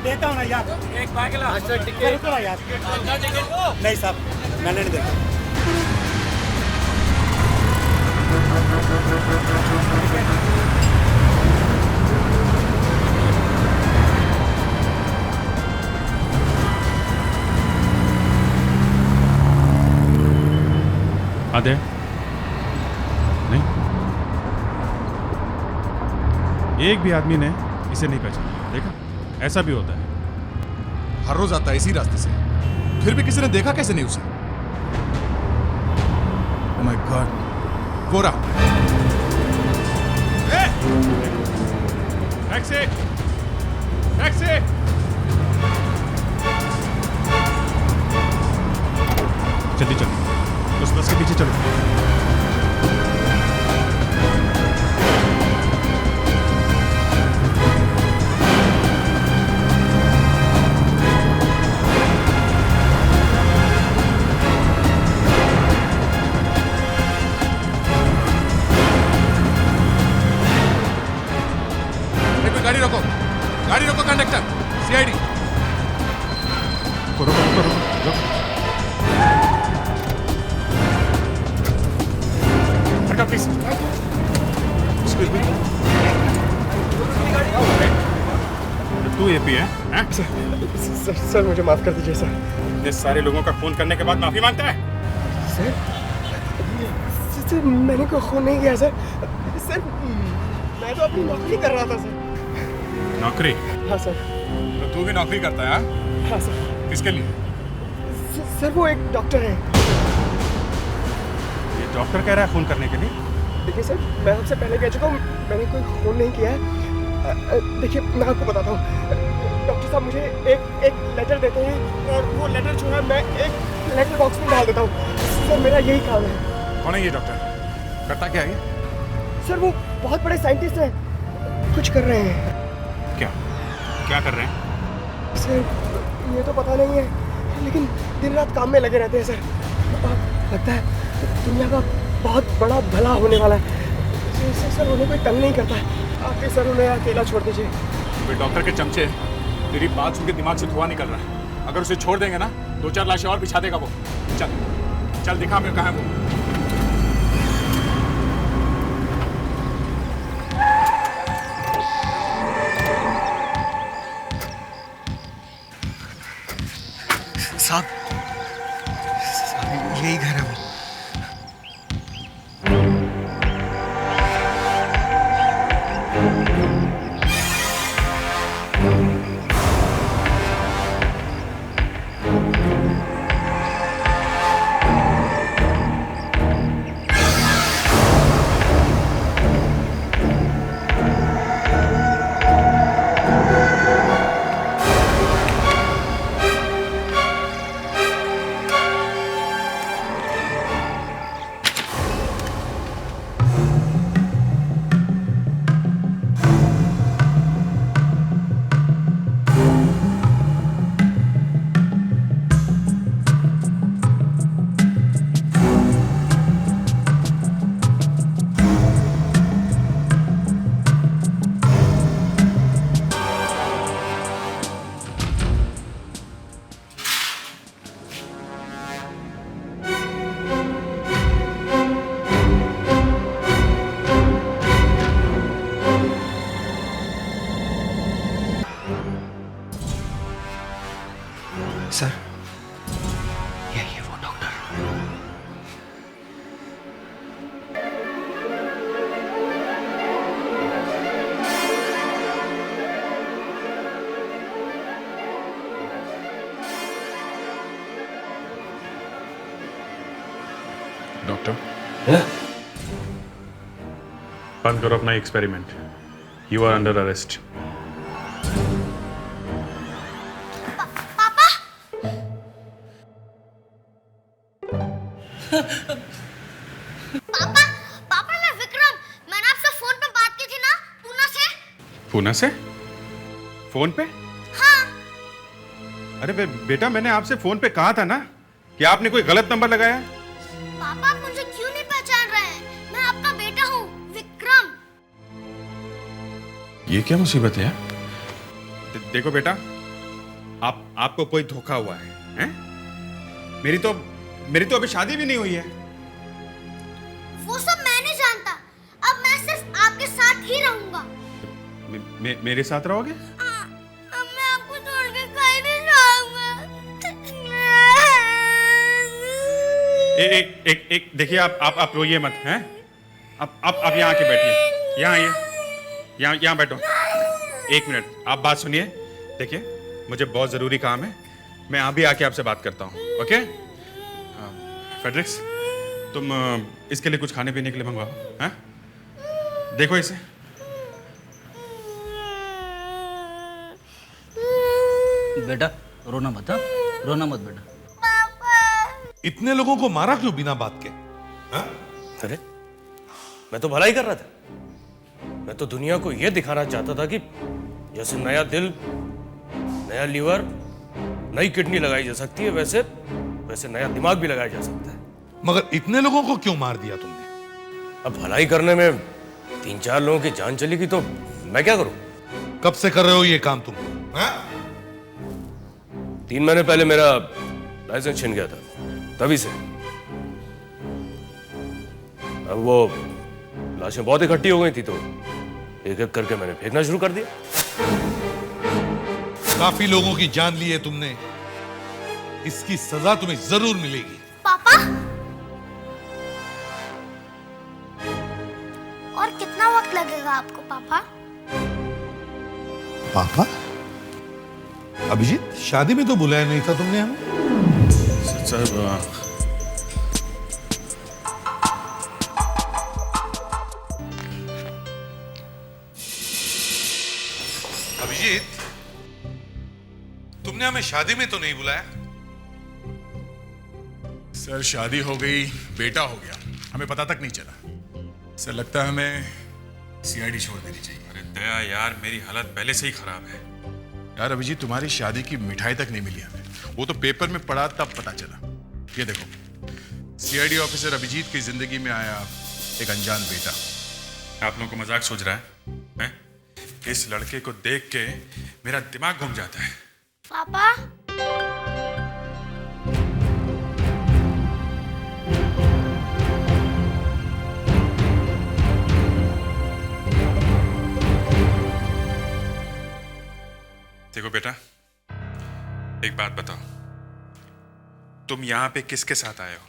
Speaker 17: देता हूँ ना यार।
Speaker 8: एक पागला
Speaker 17: रुको ना यार। नहीं साहब, मैंने नहीं देखा।
Speaker 2: आधे नहीं, एक भी आदमी ने इसे नहीं पहचाना। देखा, ऐसा भी होता है।
Speaker 3: हर रोज आता है इसी रास्ते से, फिर भी किसी ने देखा कैसे नहीं उसे? ओह माय गॉड, गोरा।
Speaker 2: Taxi, taxi. जल्दी चलो, उस बस के पीछे चलो।
Speaker 3: गाड़ी रोको, गाड़ी रोको कंडक्टर, सीआईडी।
Speaker 2: रुको रुको रुको रुको।
Speaker 3: हटो प्लीज। एक्सक्यूज मी,
Speaker 2: तू एपी है? हैं?
Speaker 10: सर मुझे माफ कर दीजिए सर।
Speaker 2: इतने सारे लोगों का खून करने के बाद माफी मांगता है?
Speaker 10: सर मैंने कोई खून नहीं किया सर। सर मैं तो अपनी नौकरी कर रहा था सर।
Speaker 2: नौकरी?
Speaker 10: हाँ सर।
Speaker 3: तो तू भी नौकरी करता है?
Speaker 10: हाँ सर।
Speaker 3: किसके लिए?
Speaker 10: सर वो एक डॉक्टर है।
Speaker 2: ये डॉक्टर कह रहा है खून करने के लिए?
Speaker 10: देखिए सर, मैं आपसे पहले कह चुका हूँ, मैंने कोई खून नहीं किया है। देखिए मैं आपको बताता हूँ, डॉक्टर साहब मुझे एक लेटर देते हैं और वो लेटर जो है मैं एक लेटर बॉक्स में डाल देता हूँ। सर मेरा यही काम है।
Speaker 3: कौन है ये डॉक्टर? करता क्या है?
Speaker 10: सर वो बहुत बड़े साइंटिस्ट हैं, कुछ कर रहे हैं।
Speaker 2: क्या कर रहे हैं?
Speaker 10: सर ये तो पता नहीं है, लेकिन दिन रात काम में लगे रहते हैं सर। और लगता है दुनिया का बहुत बड़ा भला होने वाला है। सर उन्हें कोई तंग नहीं करता है। आके सर उन्हें अकेला छोड़ दीजिए।
Speaker 3: वे डॉक्टर के चमचे, तेरी बात सुन के दिमाग से धुआं निकल रहा है। अगर उसे छोड़ देंगे ना, 2-4 लाशें और बिछा देगा वो। चल चल दिखा हमें कहाँ है वो।
Speaker 10: साहब यही घर है वो। सर यही है वो डॉक्टर।
Speaker 2: डॉक्टर बंद करो अपना experiment. You are under arrest.
Speaker 4: पापा मैं विक्रम, मैंने आपसे फोन पे बात की थी ना, पूना से।
Speaker 2: पूना से? फोन पे?
Speaker 4: हाँ।
Speaker 2: अरे बेटा, मैंने आपसे फोन पे कहा था ना कि आपने कोई गलत नंबर लगाया है।
Speaker 4: पापा आप मुझे क्यों नहीं पहचान रहे हैं? मैं आपका बेटा हूँ विक्रम।
Speaker 2: ये क्या मुसीबत है? देखो बेटा, आपको कोई धोखा हुआ है, हैं? मेरी तो अभी शादी भी नहीं हुई है।
Speaker 4: वो सब मैं नहीं जानता। अब मैं सिर्फ आपके साथ ही रहूंगा।
Speaker 2: मेरे साथ रहोगे?
Speaker 4: अब मैं आपको छोड़ के कहीं नहीं जाऊंगा।
Speaker 2: एक देखिए, आप रोइए मत, हैं? आप यहाँ आके बैठिए, यहाँ आइए, यहाँ बैठो। 1 मिनट, आप बात सुनिए। देखिए, मुझे बहुत जरूरी काम है, मैं अभी आके आपसे बात करता हूँ, ओके? फेडरिक्स, तुम इसके लिए कुछ खाने पीने के लिए मंगवाओ, हैं? देखो इसे।
Speaker 8: बेटा रोना मत, हाँ? रोना मत बेटा।
Speaker 6: इतने लोगों को मारा क्यों बिना बात के? हाँ?
Speaker 9: अरे मैं तो भलाई कर रहा था। मैं तो दुनिया को यह दिखाना चाहता था कि जैसे नया दिल, नया लीवर, नई किडनी लगाई जा सकती है, वैसे नया दिमाग भी लगाया जा सकता है।
Speaker 6: मगर इतने लोगों को क्यों मार दिया तुमने?
Speaker 9: अब भलाई करने में 3-4 लोगों की जान चली गई तो मैं क्या करूं?
Speaker 6: कब से कर रहे हो ये काम तुम?
Speaker 9: 3 महीने पहले मेरा लाइसेंस छिन गया था, तभी से। अब वो लाशें बहुत इकट्ठी हो गई थी तो एक एक करके मैंने फेंकना शुरू कर दिया।
Speaker 6: काफी लोगों की जान ली है तुमने, इसकी सजा तुम्हें जरूर मिलेगी।
Speaker 4: पापा, और कितना वक्त लगेगा आपको पापा?
Speaker 6: पापा? अभिजीत, शादी में तो बुलाया नहीं था तुमने हमें।
Speaker 2: सर,
Speaker 6: अभिजीत, तुमने हमें शादी में तो नहीं बुलाया?
Speaker 3: सर, शादी हो गई, बेटा हो गया, हमें पता तक नहीं चला। सर, लगता है हमें सीआईडी छोड़ देनी चाहिए।
Speaker 2: अरे दया यार, मेरी हालत पहले से ही खराब है।
Speaker 3: यार अभिजीत, तुम्हारी शादी की मिठाई तक नहीं मिली हमें, वो तो पेपर में पढ़ा तब पता चला। ये देखो, सीआईडी ऑफिसर अभिजीत की जिंदगी में आया एक अनजान बेटा।
Speaker 2: आप लोगों को मजाक सूझ रहा है, हैं? इस लड़के को देख के मेरा दिमाग घूम जाता है।
Speaker 4: पापा,
Speaker 2: देखो बेटा, एक बात बताओ, तुम यहाँ पे किसके साथ आए हो?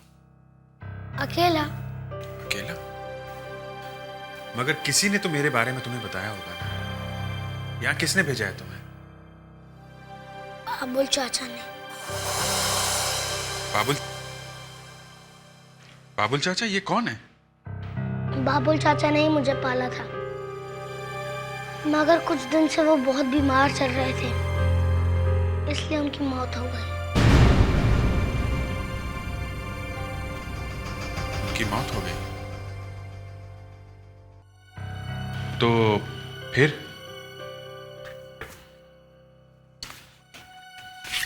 Speaker 4: अकेला।
Speaker 2: अकेला? मगर किसी ने तो मेरे बारे में तुम्हें बताया होगा ना। यहाँ किसने भेजा है तुम्हें?
Speaker 4: बाबुल चाचा ने।
Speaker 2: बाबुल चाचा? ये कौन है?
Speaker 4: बाबुल चाचा ने ही मुझे पाला था, मगर कुछ दिन से वो बहुत बीमार चल रहे थे, इसलिए उनकी मौत हो गई।
Speaker 2: उनकी मौत हो गई? तो फिर?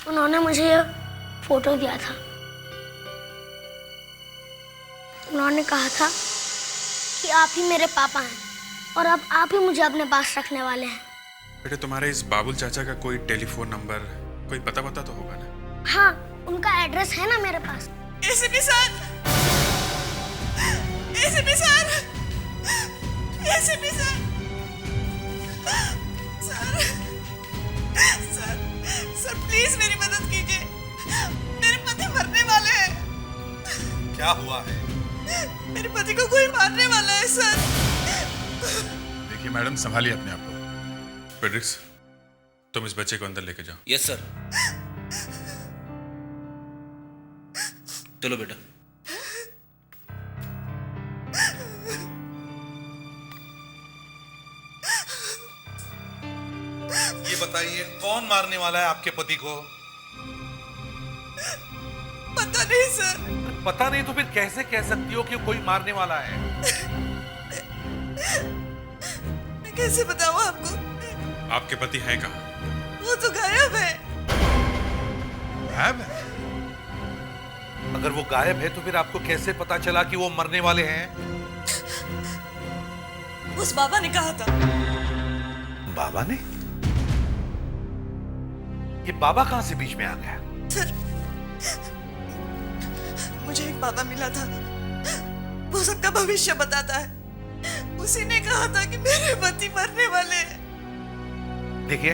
Speaker 4: उन्होंने मुझे ये फोटो दिया था। उन्होंने कहा था कि आप ही मेरे पापा हैं और अब आप ही मुझे अपने पास रखने वाले हैं।
Speaker 2: बेटे, तुम्हारे इस बाबुल चाचा का कोई टेलीफोन नंबर, कोई पता तो होगा ना?
Speaker 4: हाँ, उनका एड्रेस है ना मेरे पास।
Speaker 5: ACP sir, ACP sir, ACP sir, sir please मेरी मदद कीजिए, मेरे पति मरने वाले हैं।
Speaker 6: क्या हुआ है?
Speaker 5: मेरे पति को कोई मारने वाला है सर।
Speaker 3: देखिए मैडम, संभालिए अपने आप को।
Speaker 2: फेडरिक्स, तुम इस बच्चे को अंदर लेके जाओ।
Speaker 8: Yes sir. चलो बेटा।
Speaker 6: ये बताइए, कौन मारने वाला है आपके पति को?
Speaker 5: पता नहीं सर।
Speaker 6: पता नहीं तो फिर कैसे कह सकती हो कि कोई मारने वाला है?
Speaker 5: मैं कैसे बताऊं आपको?
Speaker 2: आपके पति हैं कहाँ?
Speaker 5: वो तो गायब है।
Speaker 6: गायब है? अगर वो गायब है तो फिर आपको कैसे पता चला कि वो मरने वाले हैं?
Speaker 5: उस बाबा ने कहा था।
Speaker 6: बाबा ने? ये बाबा कहां से बीच में आ गया?
Speaker 5: सर, मुझे एक बाबा मिला था, वो सबका भविष्य बताता है। उसी ने कहा था कि मेरे पति मरने वाले हैं।
Speaker 6: देखिए,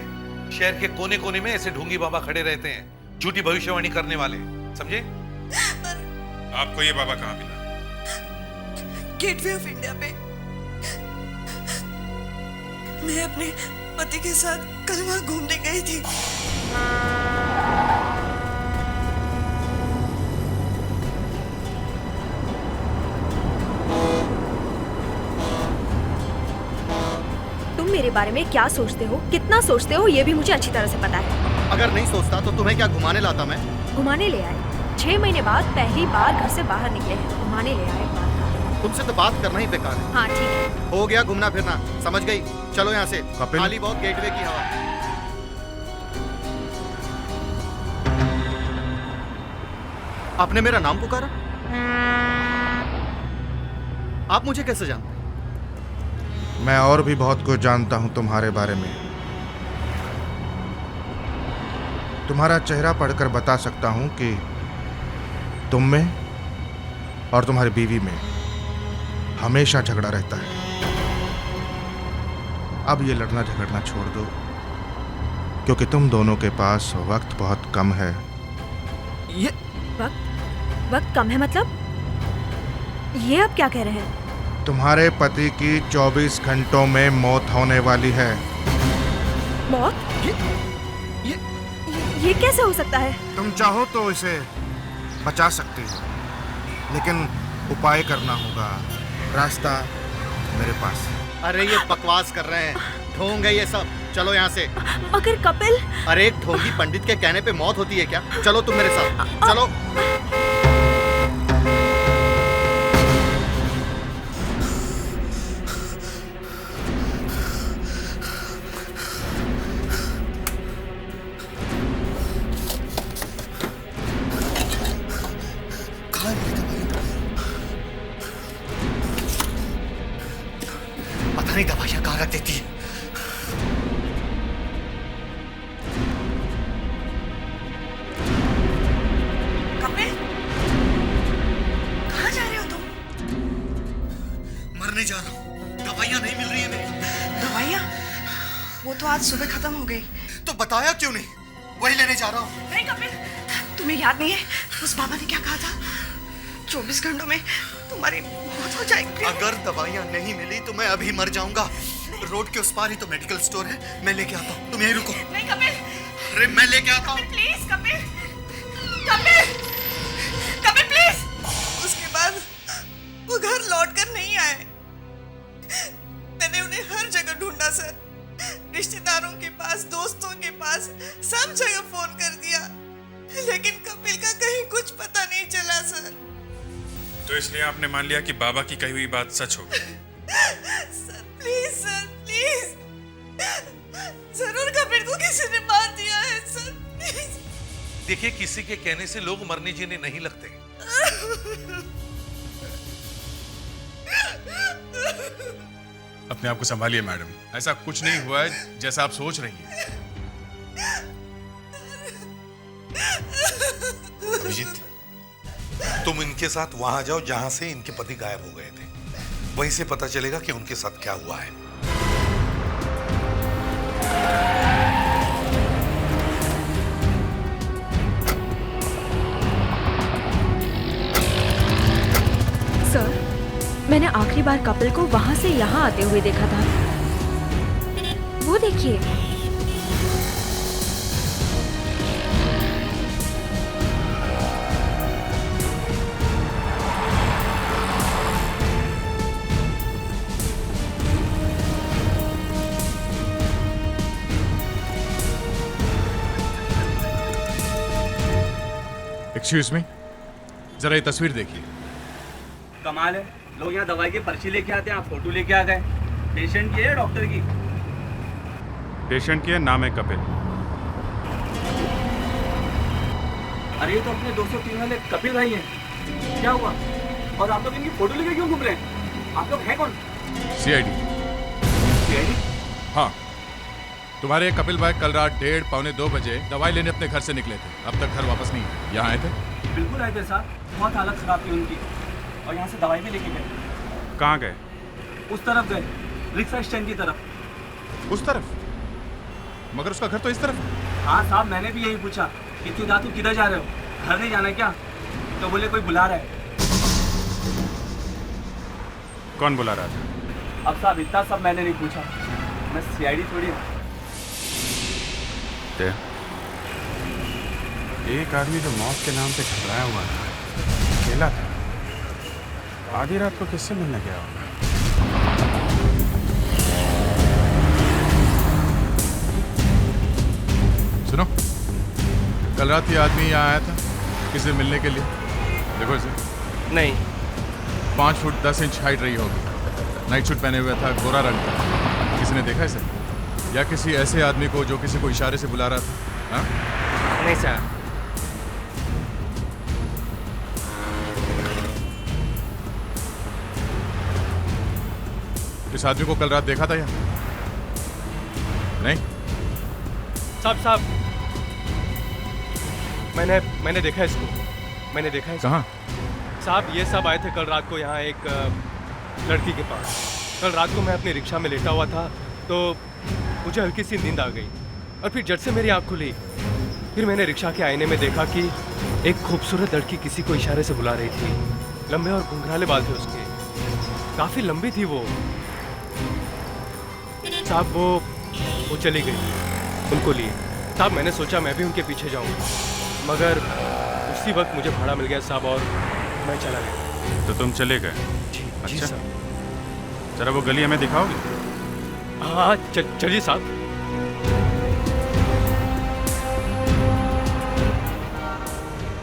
Speaker 6: शहर के कोने कोने में ऐसे ढोंगी बाबा खड़े रहते हैं, झूठी भविष्यवाणी करने वाले, समझे?
Speaker 2: आपको ये बाबा कहाँ मिला?
Speaker 5: गेटवे ऑफ इंडिया पे। मैं अपने पति के साथ कल वहां घूमने गई थी।
Speaker 16: तुम मेरे बारे में क्या सोचते हो, कितना सोचते हो, ये भी मुझे अच्छी तरह से पता है।
Speaker 18: अगर नहीं सोचता तो तुम्हें क्या घुमाने लाता मैं?
Speaker 16: घुमाने ले आए। 6 महीने बाद पहली बार घर से बाहर निकले हैं, घुमाने ले आए।
Speaker 18: तुमसे तो बात करना ही बेकार है।
Speaker 16: हाँ ठीक है,
Speaker 18: हो गया घूमना फिरना, समझ गई? चलो यहाँ से, खाली बहुत गेटवे की हवा। आपने मेरा नाम पुकारा? आप मुझे कैसे जानते?
Speaker 19: मैं और भी बहुत कुछ जानता हूं तुम्हारे बारे में। तुम्हारा चेहरा पढ़कर बता सकता हूं कि तुम में और तुम्हारी बीवी में हमेशा झगड़ा रहता है। अब ये लड़ना झगड़ना छोड़ दो, क्योंकि तुम दोनों के पास वक्त बहुत कम है।
Speaker 16: ये वक्त कम है मतलब? ये आप क्या कह रहे हैं?
Speaker 19: तुम्हारे पति की 24 घंटों में मौत होने वाली है।
Speaker 16: मौत? ये कैसे हो सकता है?
Speaker 19: तुम चाहो तो इसे बचा सकती हो, लेकिन उपाय करना होगा। रास्ता मेरे पास।
Speaker 18: अरे ये बकवास कर रहे हैं, ढोंग है ये सब। चलो यहाँ से।
Speaker 16: अगर कपिल।
Speaker 18: अरे एक ढोंगी पंडित के कहने पे मौत होती है क्या? चलो तुम मेरे साथ, चलो।
Speaker 17: नहीं दवाइयां कहाँ रख देती है?
Speaker 5: कपिल, कहाँ जा रहे हो तुम?
Speaker 17: मरने जा रहा हूँ, दवाइयां नहीं मिल रही है मेरी।
Speaker 5: दवाइयां? वो तो आज सुबह खत्म हो गई।
Speaker 17: तो बताया क्यों नहीं? वही लेने जा रहा हूँ।
Speaker 5: नहीं कपिल, तुम्हें याद नहीं है उस बाबा ने क्या कहा था? 24 घंटों में तुम्हारी मौत हो जाएगी।
Speaker 17: अगर दवाइयां नहीं मिली तो मैं अभी मर जाऊंगा। रोड के उस पार ही तो मेडिकल स्टोर है, मैं लेके आता हूँ, तुम यहीं रुको।
Speaker 5: नहीं कपिल।
Speaker 17: अरे मैं लेके आता हूँ।
Speaker 5: Please Kapil, Kapil, Kapil please. उसके बाद वो घर लौट कर नहीं आए। मैंने उन्हें हर जगह ढूंढा सर, रिश्तेदारों के पास, दोस्तों के पास, सब जगह फोन कर दिया, लेकिन कपिल का कहीं कुछ पता नहीं चला सर।
Speaker 2: तो इसलिए आपने मान लिया कि बाबा की कही हुई बात सच होगी?
Speaker 5: सर प्लीज, जरूर कपिल को किसी ने मार दिया है सर, प्लीज।
Speaker 6: देखिए, किसी के कहने से लोग मरने जीने नहीं लगते।
Speaker 3: अपने आप को संभालिए मैडम, ऐसा कुछ नहीं हुआ है जैसा आप सोच रही हैं।
Speaker 6: अभिजीत, तुम इनके साथ वहां जाओ जहां से इनके पति गायब हो गए थे, वहीं से पता चलेगा कि उनके साथ क्या हुआ है।
Speaker 16: सर, मैंने आखिरी बार कपिल को वहां से यहाँ आते हुए देखा था। वो देखिए।
Speaker 3: एक्सक्यूज मी, जरा ये तस्वीर देखिए।
Speaker 8: कमाल है, लोग यहाँ दवाई की पर्ची लेके आते हैं, आप फोटो लेके आ गए। पेशेंट की है डॉक्टर की?
Speaker 3: पेशेंट की है, नाम है कपिल।
Speaker 8: अरे ये तो अपने 203 वाले कपिल भाई हैं। क्या हुआ? और आप लोग इनकी फोटो लेके क्यों घूम रहे हैं? आप लोग हैं कौन?
Speaker 3: सीआईडी।
Speaker 8: सीआईडी?
Speaker 3: हाँ, तुम्हारे कपिल भाई कल रात 1:30 पौने 2 बजे दवाई लेने अपने घर से निकले थे, अब तक घर वापस नहीं आए। यहाँ आए थे?
Speaker 8: बिल्कुल आए थे साहब, बहुत हालत खराब थी उनकी और यहाँ से दवाई भी लेके गए।
Speaker 3: कहाँ गए?
Speaker 8: उस तरफ गए, रिक्शा स्टैंड की तरफ।
Speaker 3: उस तरफ? मगर उसका घर तो इस तरफ है।
Speaker 8: हाँ साहब, मैंने भी यही पूछा कि तू किधर जा रहे हो, घर नहीं जाना क्या? तो बोले कोई बुला रहा है।
Speaker 3: कौन बुला रहा था?
Speaker 8: अब साहब इतना सब मैंने नहीं पूछा, मैं सीआईडी थोड़ी हूँ।
Speaker 2: एक आदमी जो मौत के नाम पे घबराया हुआ था, अकेला था, आधी रात को किससे मिलने गया होगा?
Speaker 3: सुनो, कल रात ये आदमी यहाँ आया था किसी से मिलने के लिए? देखो इसे।
Speaker 9: नहीं।
Speaker 3: 5 फुट 10 इंच हाइट रही होगी, नाइट सूट पहने हुआ था, गोरा रंग का। किसी ने देखा इसे? या किसी ऐसे आदमी को जो किसी को इशारे से बुला रहा था? हाँ?
Speaker 9: नहीं सर।
Speaker 3: इस आदमी को कल रात देखा था यहाँ? नहीं?
Speaker 9: साहब मैंने देखा इसको, मैंने देखा है।
Speaker 3: कहाँ?
Speaker 9: साहब ये सब आए थे कल रात को यहाँ एक लड़की के पास। कल रात को मैं अपनी रिक्शा में लेटा हुआ था तो मुझे हल्की सी नींद आ गई और फिर झट से मेरी आँख खुली। फिर मैंने रिक्शा के आईने में देखा कि एक खूबसूरत लड़की किसी को इशारे से बुला रही थी। लंबे और घुंघराले बाल थे उसके, काफ़ी लंबी थी वो। साहब वो चली गई उनको लिए। साहब मैंने सोचा मैं भी उनके पीछे जाऊँ, मगर उसी वक्त मुझे भाड़ा मिल गया साहब और मैं चला गया।
Speaker 2: तो तुम चले गए?
Speaker 9: जी
Speaker 2: अच्छा
Speaker 9: साहब।
Speaker 2: जरा वो गली हमें दिखाओगे?
Speaker 9: हाँ चलिए साहब।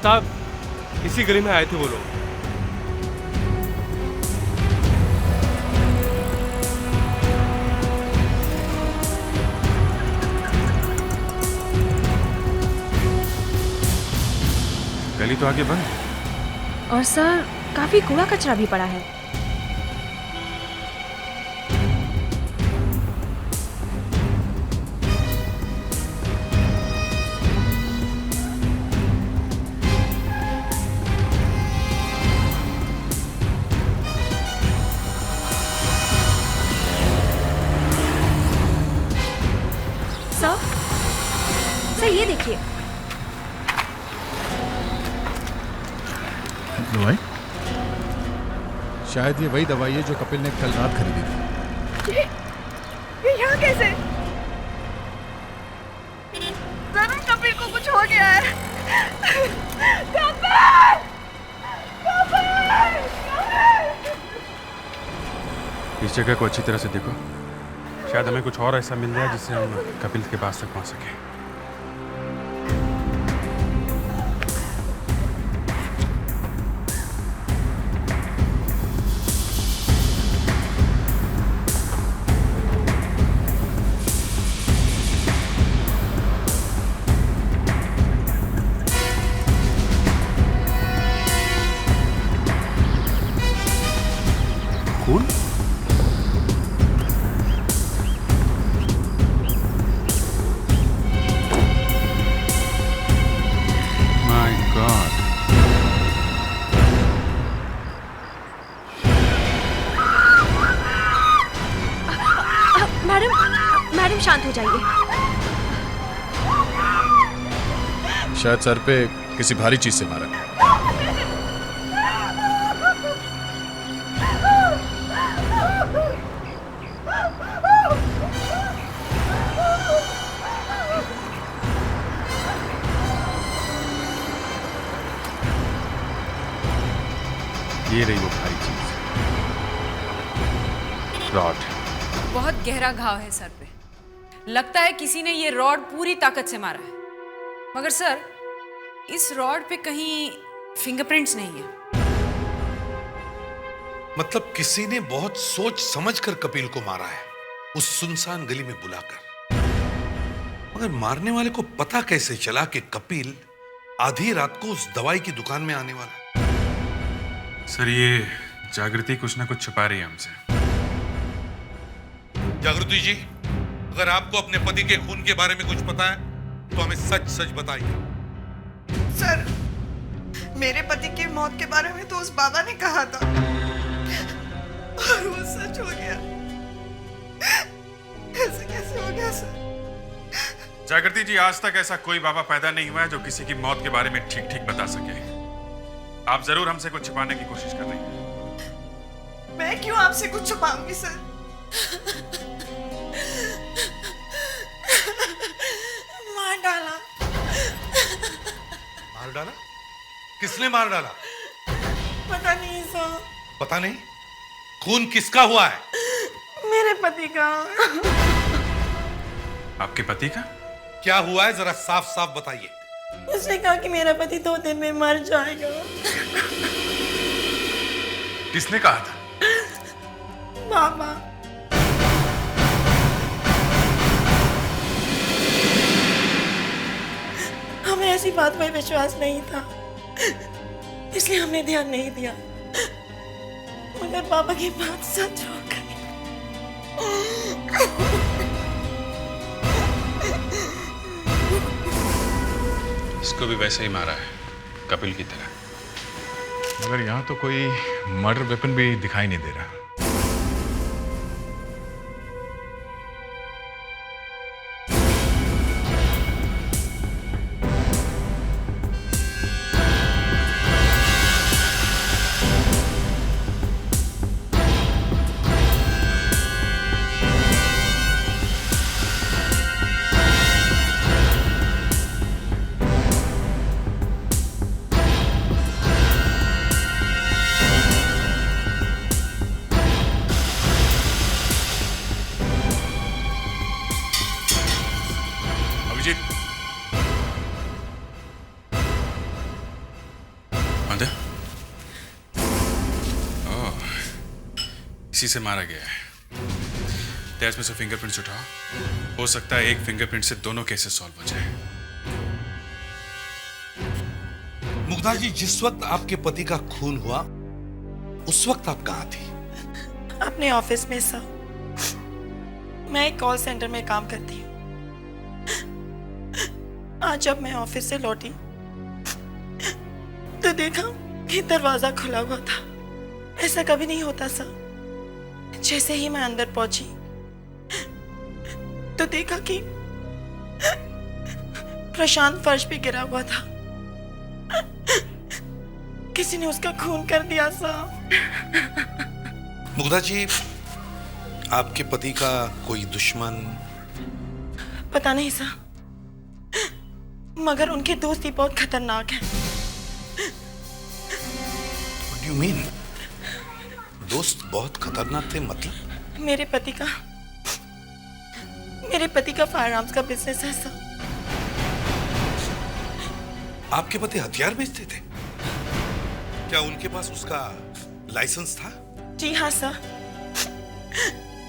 Speaker 9: साहब इसी गली में आए थे वो लोग।
Speaker 2: गली तो आगे बंद।
Speaker 16: और सर काफी कूड़ा कचरा भी पड़ा है। सर ये देखिए।
Speaker 3: दवाई? शायद ये वही दवाई है जो कपिल ने कल रात खरीदी थी।
Speaker 5: ये यहाँ कैसे? जरूर कपिल को कुछ हो गया है। कपिल!
Speaker 2: इस जगह को अच्छी तरह से देखो, शायद हमें कुछ और ऐसा मिल जाए जिससे हम कपिल के पास तक पहुंच सकें। खून? My God.
Speaker 16: मैडम शांत हो जाइए।
Speaker 3: शायद सर पे किसी भारी चीज से मारा। ये रही वो भारी चीज, रॉड।
Speaker 7: बहुत गहरा घाव है सर पे। लगता है किसी ने ये रॉड पूरी ताकत से मारा है, मगर सर इस रॉड पे कहीं फिंगरप्रिंट्स नहीं है।
Speaker 6: मतलब किसी ने बहुत सोच समझकर कपिल को मारा है, उस सुनसान गली में बुलाकर। मगर मारने वाले को पता कैसे चला कि कपिल आधी रात को उस दवाई की दुकान में आने वाला है?
Speaker 2: सर ये जागृति कुछ ना कुछ छुपा रही है हमसे।
Speaker 6: जागृति जी, अगर आपको अपने पति के खून के बारे में कुछ पता है तो हमें सच सच बताइए।
Speaker 5: सर, मेरे पति की मौत के बारे में तो उस बाबा ने कहा था और वो सच हो गया। ऐसे कैसे हो गया सर?
Speaker 2: जागृति जी, आज तक ऐसा कोई बाबा पैदा नहीं हुआ है जो किसी की मौत के बारे में ठीक ठीक बता सके। आप जरूर हमसे कुछ छुपाने की कोशिश कर रही हैं।
Speaker 5: मैं क्यों आपसे कुछ छुपाऊंगी सर? मार डाला।
Speaker 6: मार डाला? किसने मार डाला?
Speaker 5: पता नहीं सर।
Speaker 6: पता नहीं? खून किसका हुआ है?
Speaker 5: मेरे पति का।
Speaker 2: आपके पति का?
Speaker 6: क्या हुआ है, जरा साफ साफ बताइए।
Speaker 5: उसने कहा कि मेरा पति 2 दिन में मर जाएगा।
Speaker 2: किसने कहा था?
Speaker 5: बाबा। हमें ऐसी बात में विश्वास नहीं था, इसलिए हमने ध्यान नहीं दिया, मगर बाबा की बात सच हो गई।
Speaker 2: इसको भी वैसे ही मारा है, कपिल की तरह।
Speaker 3: मगर यहाँ तो कोई मर्डर वेपन भी दिखाई नहीं दे रहा।
Speaker 2: इसी से मारा गया है। तेज में से फिंगरप्रिंट्स उठाओ, हो सकता है एक फिंगरप्रिंट से दोनों केसेस सॉल्व हो जाए।
Speaker 6: मुग्धा जी, जिस वक्त आपके पति का खून हुआ उस वक्त आप कहां थी?
Speaker 5: अपने ऑफिस में सर। मैं एक कॉल सेंटर में काम करती हूँ। आज जब मैं ऑफिस से लौटी तो देखा कि दरवाजा खुला हुआ था। ऐसा कभी नहीं होता सर। जैसे ही मैं अंदर पहुंची तो देखा कि प्रशांत फर्श पे गिरा हुआ था। किसी ने उसका खून कर दिया सर।
Speaker 6: मुग्धा जी, आपके पति का कोई दुश्मन?
Speaker 5: पता नहीं सर, मगर उनकी दोस्ती बहुत खतरनाक है।
Speaker 6: What do you mean? दोस्त बहुत खतरनाक थे मतलब?
Speaker 5: मेरे पति का फायर आर्म्स का बिजनेस है सर।
Speaker 6: आपके पति हथियार बेचते थे? क्या उनके पास उसका लाइसेंस था?
Speaker 5: जी हाँ सर।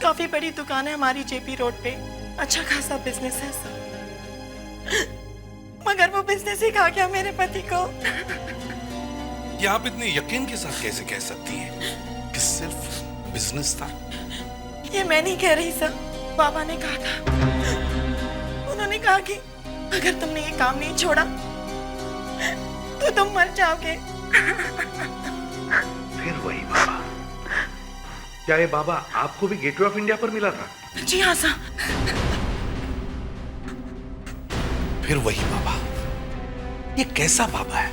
Speaker 5: काफी बड़ी दुकान है हमारी जेपी रोड पे। अच्छा खासा बिजनेस है सर। मगर वो बिजनेस ही खा गया मेरे पति को।
Speaker 6: ये आप इतने यकीन के साथ कैसे कह सकती हैं कि सिर्फ बिजनेस था?
Speaker 5: ये मैं नहीं कह रही सर, बाबा ने कहा था। उन्होंने कहा कि अगर तुमने ये काम नहीं छोड़ा तो तुम मर जाओगे।
Speaker 6: फिर वही बाबा। क्या ये बाबा आपको भी गेटवे ऑफ इंडिया पर मिला था?
Speaker 5: जी हाँ सर।
Speaker 6: फिर वही बाबा। ये कैसा बाबा है?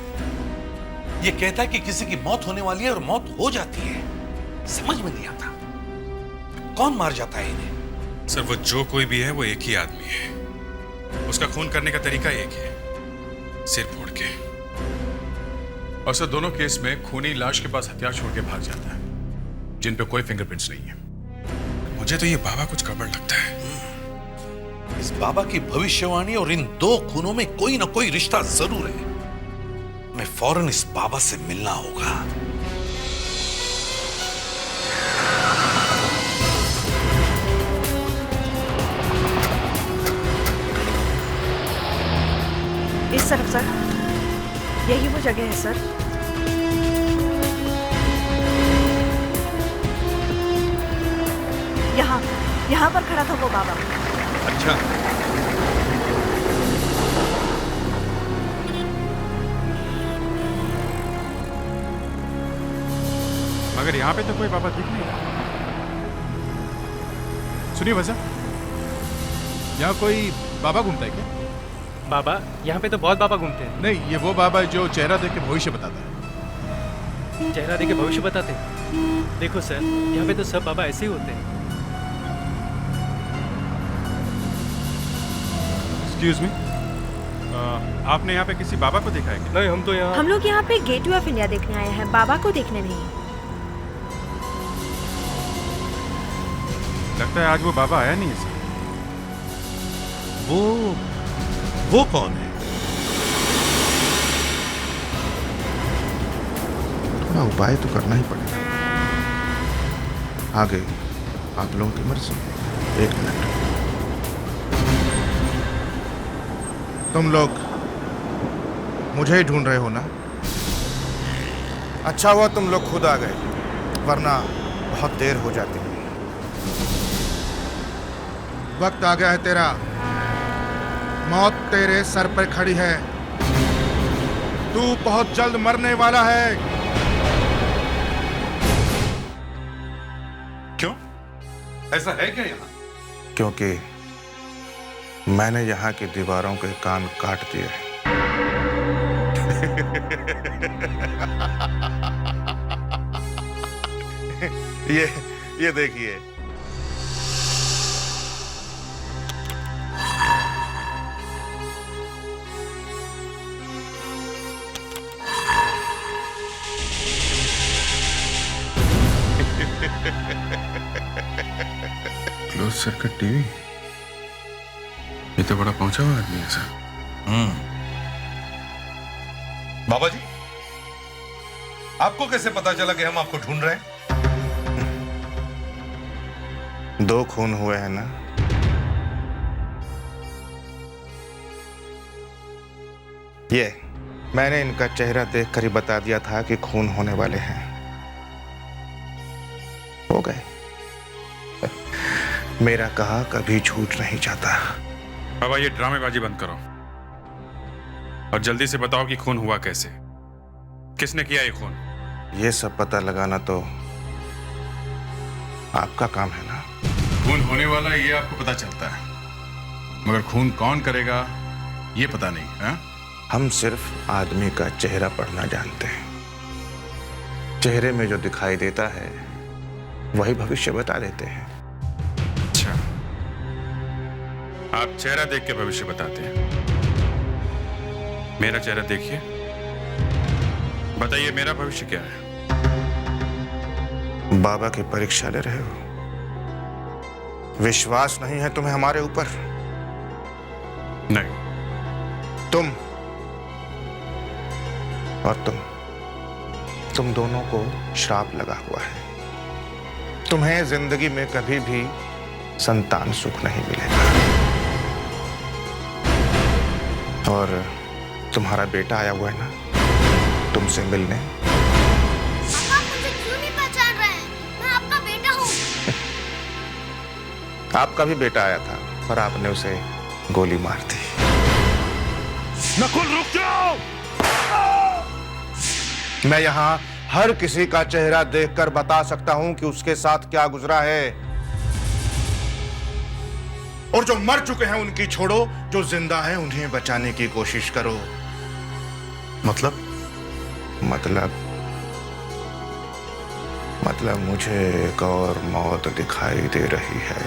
Speaker 6: ये कहता है कि किसी की मौत होने वाली है और मौत हो जाती है। समझ में नहीं आता कौन मार जाता है इन्हें।
Speaker 2: सर, वो जो कोई भी है वो एक ही आदमी है। उसका खून करने का तरीका एक है, सिर फोड़ के।
Speaker 3: और सर, दोनों केस में खूनी लाश के पास हथियार छोड़ के भाग जाता है, जिन पे कोई फिंगरप्रिंट्स नहीं है।
Speaker 2: मुझे तो ये बाबा कुछ गड़बड़ लगता है।
Speaker 6: इस बाबा की भविष्यवाणी और इन 2 खूनों में कोई ना कोई रिश्ता जरूर है। मैं फौरन इस बाबा से मिलना होगा।
Speaker 16: इस तरफ सर, यही वो जगह है सर। यहाँ पर खड़ा था वो बाबा।
Speaker 6: अच्छा,
Speaker 2: मगर यहाँ पे तो कोई बाबा दिख नहीं रहा। सुनिए वैसा, यहाँ कोई बाबा घूमता है क्या?
Speaker 1: बाबा, यहाँ पे तो बहुत बाबा घूमते हैं।
Speaker 2: नहीं, ये वो बाबा है जो चेहरा देख के भविष्य बताता है।
Speaker 1: चेहरा देख के भविष्य बताते हैं। देखो सर, यहाँ पे तो सब बाबा ऐसे ही होते हैं।
Speaker 2: एक्सक्यूज मी, आपने यहाँ पे किसी बाबा को देखा है क्या?
Speaker 1: नहीं, हम तो यहाँ
Speaker 16: हम लोग यहाँ पे गेटवे ऑफ इंडिया देखने आए हैं, बाबा को देखने नहीं।
Speaker 2: लगता है आज वो बाबा आया नहीं है सर।
Speaker 6: वो कौन है?
Speaker 19: थोड़ा उपाय तो करना ही पड़ेगा। आगे आप लोगों की मर्जी। 1 मिनट। तुम लोग मुझे ही ढूंढ रहे हो ना? अच्छा हुआ तुम लोग खुद आ गए, वरना बहुत देर हो जाती। वक्त आ गया है तेरा। मौत तेरे सर पर खड़ी है। तू बहुत जल्द मरने वाला है।
Speaker 6: क्यों? ऐसा है क्या यहाँ?
Speaker 19: क्योंकि मैंने यहाँ की दीवारों के कान काट दिए हैं। ये देखिए।
Speaker 2: क्लोज सर्किट टीवी, ये तो बड़ा पहुंचा हुआ आदमी है सर।
Speaker 6: बाबा जी, आपको कैसे पता चला कि हम आपको ढूंढ रहे हैं?
Speaker 19: 2 खून हुए हैं ना? ये मैंने इनका चेहरा देखकर ही बता दिया था कि खून होने वाले हैं। हो गए। मेरा कहा कभी झूठ नहीं जाता।
Speaker 2: बाबा, ये ड्रामेबाजी बंद करो और जल्दी से बताओ कि खून हुआ कैसे, किसने किया ये खून?
Speaker 19: ये सब पता लगाना तो आपका काम है ना।
Speaker 3: खून होने वाला ये आपको पता चलता है, मगर खून कौन करेगा ये पता नहीं है?
Speaker 19: हम सिर्फ आदमी का चेहरा पढ़ना जानते हैं। चेहरे में जो दिखाई देता है वही भविष्य बता देते हैं।
Speaker 2: अच्छा, आप चेहरा देख के भविष्य बताते हैं। मेरा चेहरा देखिए, बताइए मेरा भविष्य क्या है?
Speaker 19: बाबा की परीक्षा ले रहे हो? विश्वास नहीं है तुम्हें हमारे ऊपर?
Speaker 2: नहीं।
Speaker 19: तुम और तुम दोनों को श्राप लगा हुआ है। तुम्हें जिंदगी में कभी भी संतान सुख नहीं मिलेगा। और तुम्हारा बेटा आया हुआ है ना तुमसे मिलने।
Speaker 4: पापा मुझे क्यों नहीं पहचान रहे हैं? मैं आपका बेटा हूँ।
Speaker 19: आपका भी बेटा आया था पर आपने उसे गोली मार दी।
Speaker 6: नकुल, रुक जाओ!
Speaker 19: मैं यहाँ हर किसी का चेहरा देखकर बता सकता हूँ कि उसके साथ क्या गुजरा है। और जो मर चुके हैं उनकी छोड़ो, जो जिंदा हैं उन्हें बचाने की कोशिश करो। मतलब मुझे एक और मौत दिखाई दे रही है।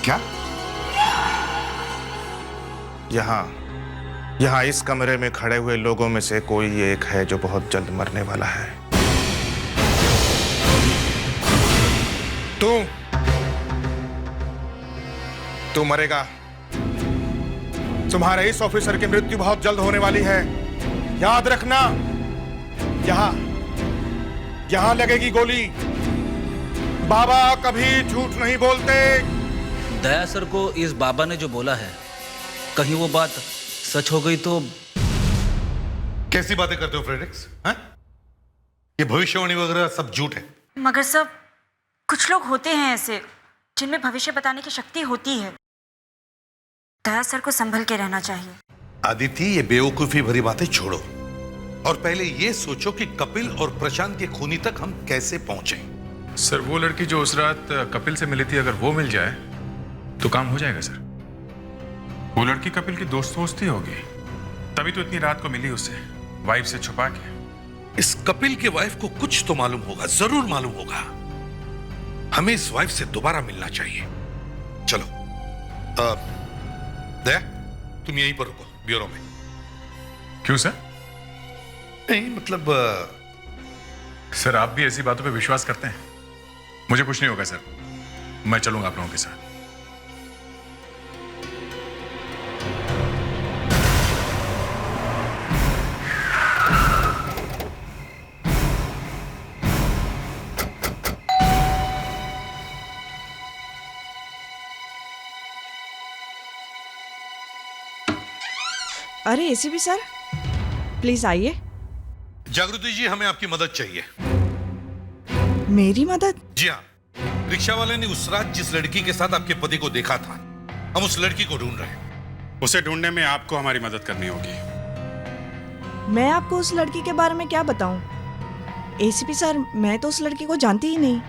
Speaker 19: क्या? यहाँ इस कमरे में खड़े हुए लोगों में से कोई एक है जो बहुत जल्द मरने वाला है। तू मरेगा। तुम्हारे इस ऑफिसर की मृत्यु बहुत जल्द होने वाली है। याद रखना, यहां लगेगी गोली। बाबा कभी झूठ नहीं बोलते।
Speaker 20: दया सर को इस बाबा ने जो बोला है, कहीं वो बात सच हो गई तो?
Speaker 6: कैसी बातें करते हो फ्रेडरिक्स? हैं? ये भविष्यवाणी वगैरह सब झूठ है।
Speaker 16: मगर सब कुछ लोग होते हैं ऐसे जिनमें भविष्य बताने की शक्ति होती है। दया सर को संभल के रहना चाहिए।
Speaker 6: आदिति, ये बेवकूफी भरी बातें छोड़ो और पहले ये सोचो कि कपिल और प्रशांत के खूनी तक हम कैसे पहुंचे।
Speaker 2: सर, वो लड़की जो उस रात कपिल से मिली थी, अगर वो मिल जाए तो काम हो जाएगा सर। वो लड़की कपिल की दोस्त ही होगी, तभी तो इतनी रात को मिली उससे, वाइफ से छुपा के।
Speaker 6: इस कपिल के वाइफ को कुछ तो मालूम होगा, जरूर मालूम होगा। हमें इस वाइफ से दोबारा मिलना चाहिए। चलो दया, तुम यहीं पर रुको ब्यूरो में।
Speaker 2: क्यों सर?
Speaker 6: नहीं मतलब
Speaker 2: सर, आप भी ऐसी बातों पे विश्वास करते हैं? मुझे कुछ नहीं होगा सर, मैं चलूंगा आप लोगों के साथ।
Speaker 5: अरे एसीपी सर, प्लीज आइए।
Speaker 6: जागृति जी, हमें आपकी मदद चाहिए।
Speaker 5: मेरी मदद?
Speaker 6: जी हाँ, रिक्शा वाले ने उस रात जिस लड़की के साथ आपके पति को देखा था, हम उस लड़की को ढूंढ रहे हैं।
Speaker 2: उसे ढूंढने में आपको हमारी मदद करनी होगी।
Speaker 5: मैं आपको उस लड़की के बारे में क्या बताऊं? एसीपी सर, मैं तो उस लड़की को जानती ही नहीं।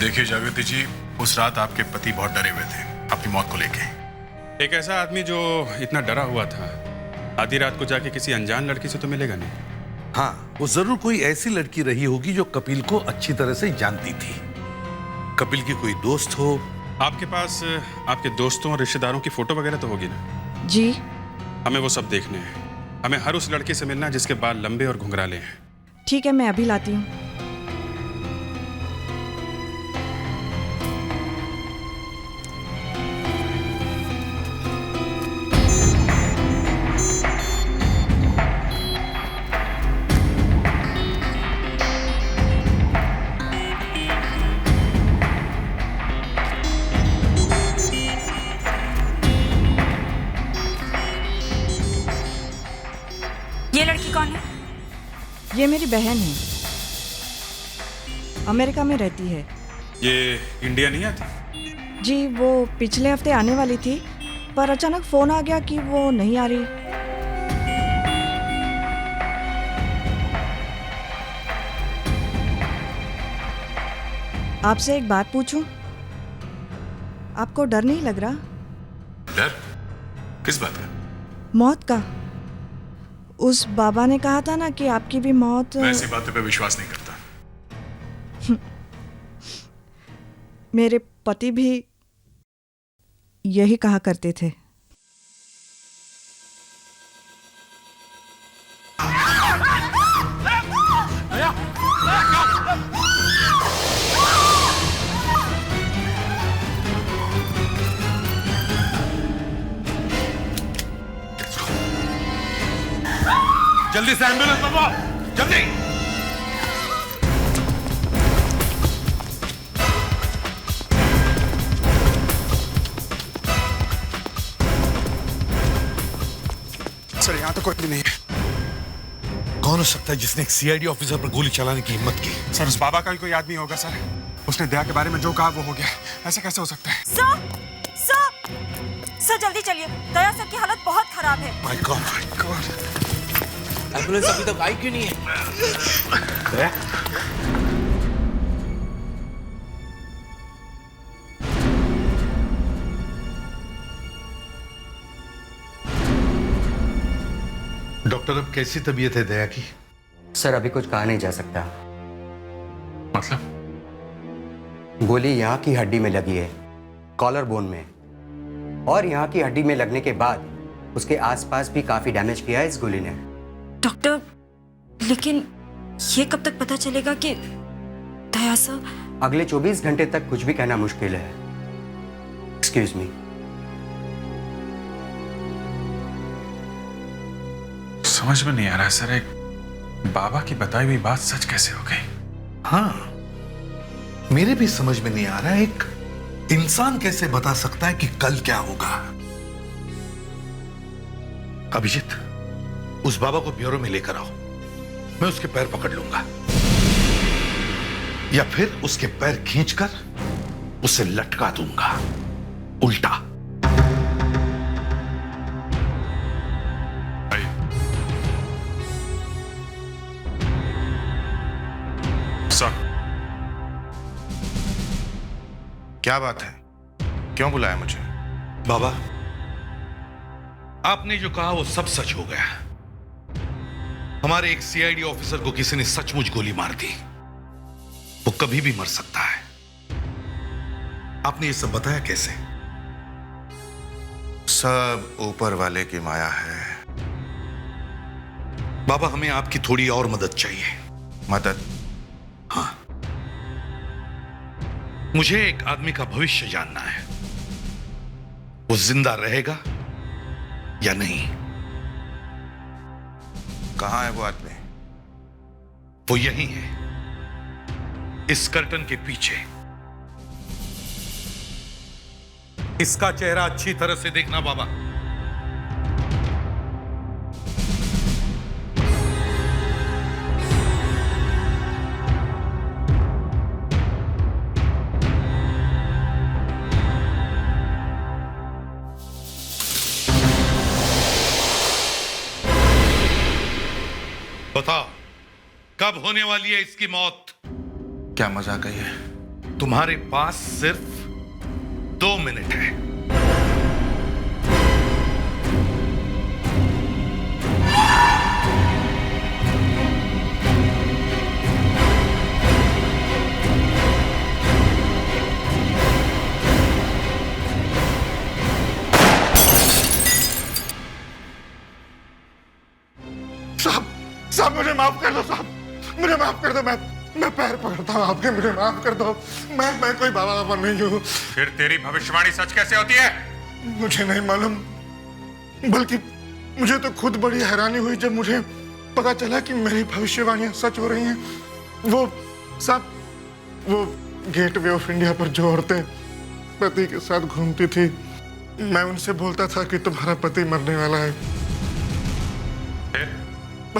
Speaker 2: देखिए जागृति जी, उस रात आपके पति बहुत डरे हुए थे अपनी मौत को लेके। एक ऐसा आदमी जो इतना डरा हुआ था, आधी रात को जाके किसी अनजान लड़की से तो मिलेगा नहीं।
Speaker 6: हाँ, वो जरूर कोई ऐसी लड़की रही होगी जो कपिल को अच्छी तरह से जानती थी। कपिल की कोई दोस्त हो।
Speaker 2: आपके पास आपके दोस्तों और रिश्तेदारों की फोटो वगैरह तो होगी ना?
Speaker 5: जी।
Speaker 2: हमें वो सब देखने हैं। हमें हर उस लड़के से मिलना जिसके बाल लंबे और घुंघराले हैं।
Speaker 5: ठीक है, मैं अभी लाती हूँ।
Speaker 16: ये लड़की कौन है?
Speaker 5: ये मेरी बहन है, अमेरिका में रहती है।
Speaker 2: ये इंडिया नहीं आती?
Speaker 5: जी, वो पिछले हफ्ते आने वाली थी, पर अचानक फोन आ गया कि वो नहीं आ रही। आपसे एक बात पूछूं? आपको डर नहीं लग रहा?
Speaker 2: डर? किस बात का?
Speaker 5: मौत का। उस बाबा ने कहा था ना कि आपकी भी मौत।
Speaker 2: मैं ऐसी बातों पे विश्वास नहीं करता।
Speaker 5: मेरे पति भी यही कहा करते थे।
Speaker 6: जल्दी से एम्बुलेंस मंगवाओ, जल्दी।
Speaker 2: सर, यहाँ तो कोई भी नहीं है।
Speaker 6: कौन हो सकता है जिसने एक सीआईडी ऑफिसर पर गोली चलाने की हिम्मत की?
Speaker 2: सर, उस बाबा का ही कोई आदमी होगा सर। उसने दया के बारे में जो कहा वो हो गया। ऐसा कैसे हो सकता है?
Speaker 16: सर जल्दी चलिए, दया सर की हालत बहुत खराब है।
Speaker 6: My God.
Speaker 12: एम्बुलेंस अभी तक आई क्यों नहीं है?
Speaker 6: दया? डॉक्टर, अब कैसी तबीयत है दया की?
Speaker 21: सर, अभी कुछ कहा नहीं जा सकता।
Speaker 2: मतलब?
Speaker 21: गोली यहाँ की हड्डी में लगी है, कॉलर बोन में, और यहाँ की हड्डी में लगने के बाद उसके आसपास भी काफी डैमेज किया है इस गोली ने।
Speaker 16: डॉक्टर, लेकिन ये कब तक पता चलेगा कि दया सर?
Speaker 21: अगले 24 घंटे तक कुछ भी कहना मुश्किल है। Excuse me.
Speaker 2: समझ में नहीं आ रहा सर, एक बाबा की बताई हुई बात सच कैसे हो गई?
Speaker 6: हाँ, मेरे भी समझ में नहीं आ रहा है, एक इंसान कैसे बता सकता है कि कल क्या होगा। अभिजीत, उस बाबा को ब्यूरो में लेकर आओ। मैं उसके पैर पकड़ लूंगा, या फिर उसके पैर खींचकर उसे लटका दूंगा, उल्टा।
Speaker 19: सर, क्या बात है? क्यों बुलाया मुझे?
Speaker 6: बाबा, आपने जो कहा वो सब सच हो गया। हमारे एक सीआईडी ऑफिसर को किसी ने सचमुच गोली मार दी। वो कभी भी मर सकता है। आपने ये सब बताया कैसे?
Speaker 19: सब ऊपर वाले की माया है।
Speaker 6: बाबा, हमें आपकी थोड़ी और मदद चाहिए।
Speaker 19: मदद?
Speaker 6: हाँ, मुझे एक आदमी का भविष्य जानना है। वो जिंदा रहेगा या नहीं?
Speaker 19: कहां है वो आदमी?
Speaker 6: वो यही है, इस कर्टन के पीछे। इसका चेहरा अच्छी तरह से देखना बाबा। बताओ, कब होने वाली है इसकी मौत?
Speaker 19: क्या मजाक है ये?
Speaker 6: तुम्हारे पास सिर्फ 2 मिनट है।
Speaker 19: साहब, मुझे माफ कर दो साहब, मुझे माफ कर दो। मैं पैर पकड़ता हूँ आपके, मुझे माफ कर दो। मैं कोई बाबा नहीं हूँ।
Speaker 2: फिर तेरी भविष्यवाणी सच कैसे होती है?
Speaker 19: मुझे नहीं मालूम, बल्कि मुझे तो खुद बड़ी हैरानी हुई जब मुझे पता चला कि मेरी भविष्यवाणियां सच हो रही हैं। वो साहब, वो गेटवे ऑफ इंडिया पर जो औरतें पति के साथ घूमती थी, मैं उनसे बोलता था कि तुम्हारा पति मरने वाला है।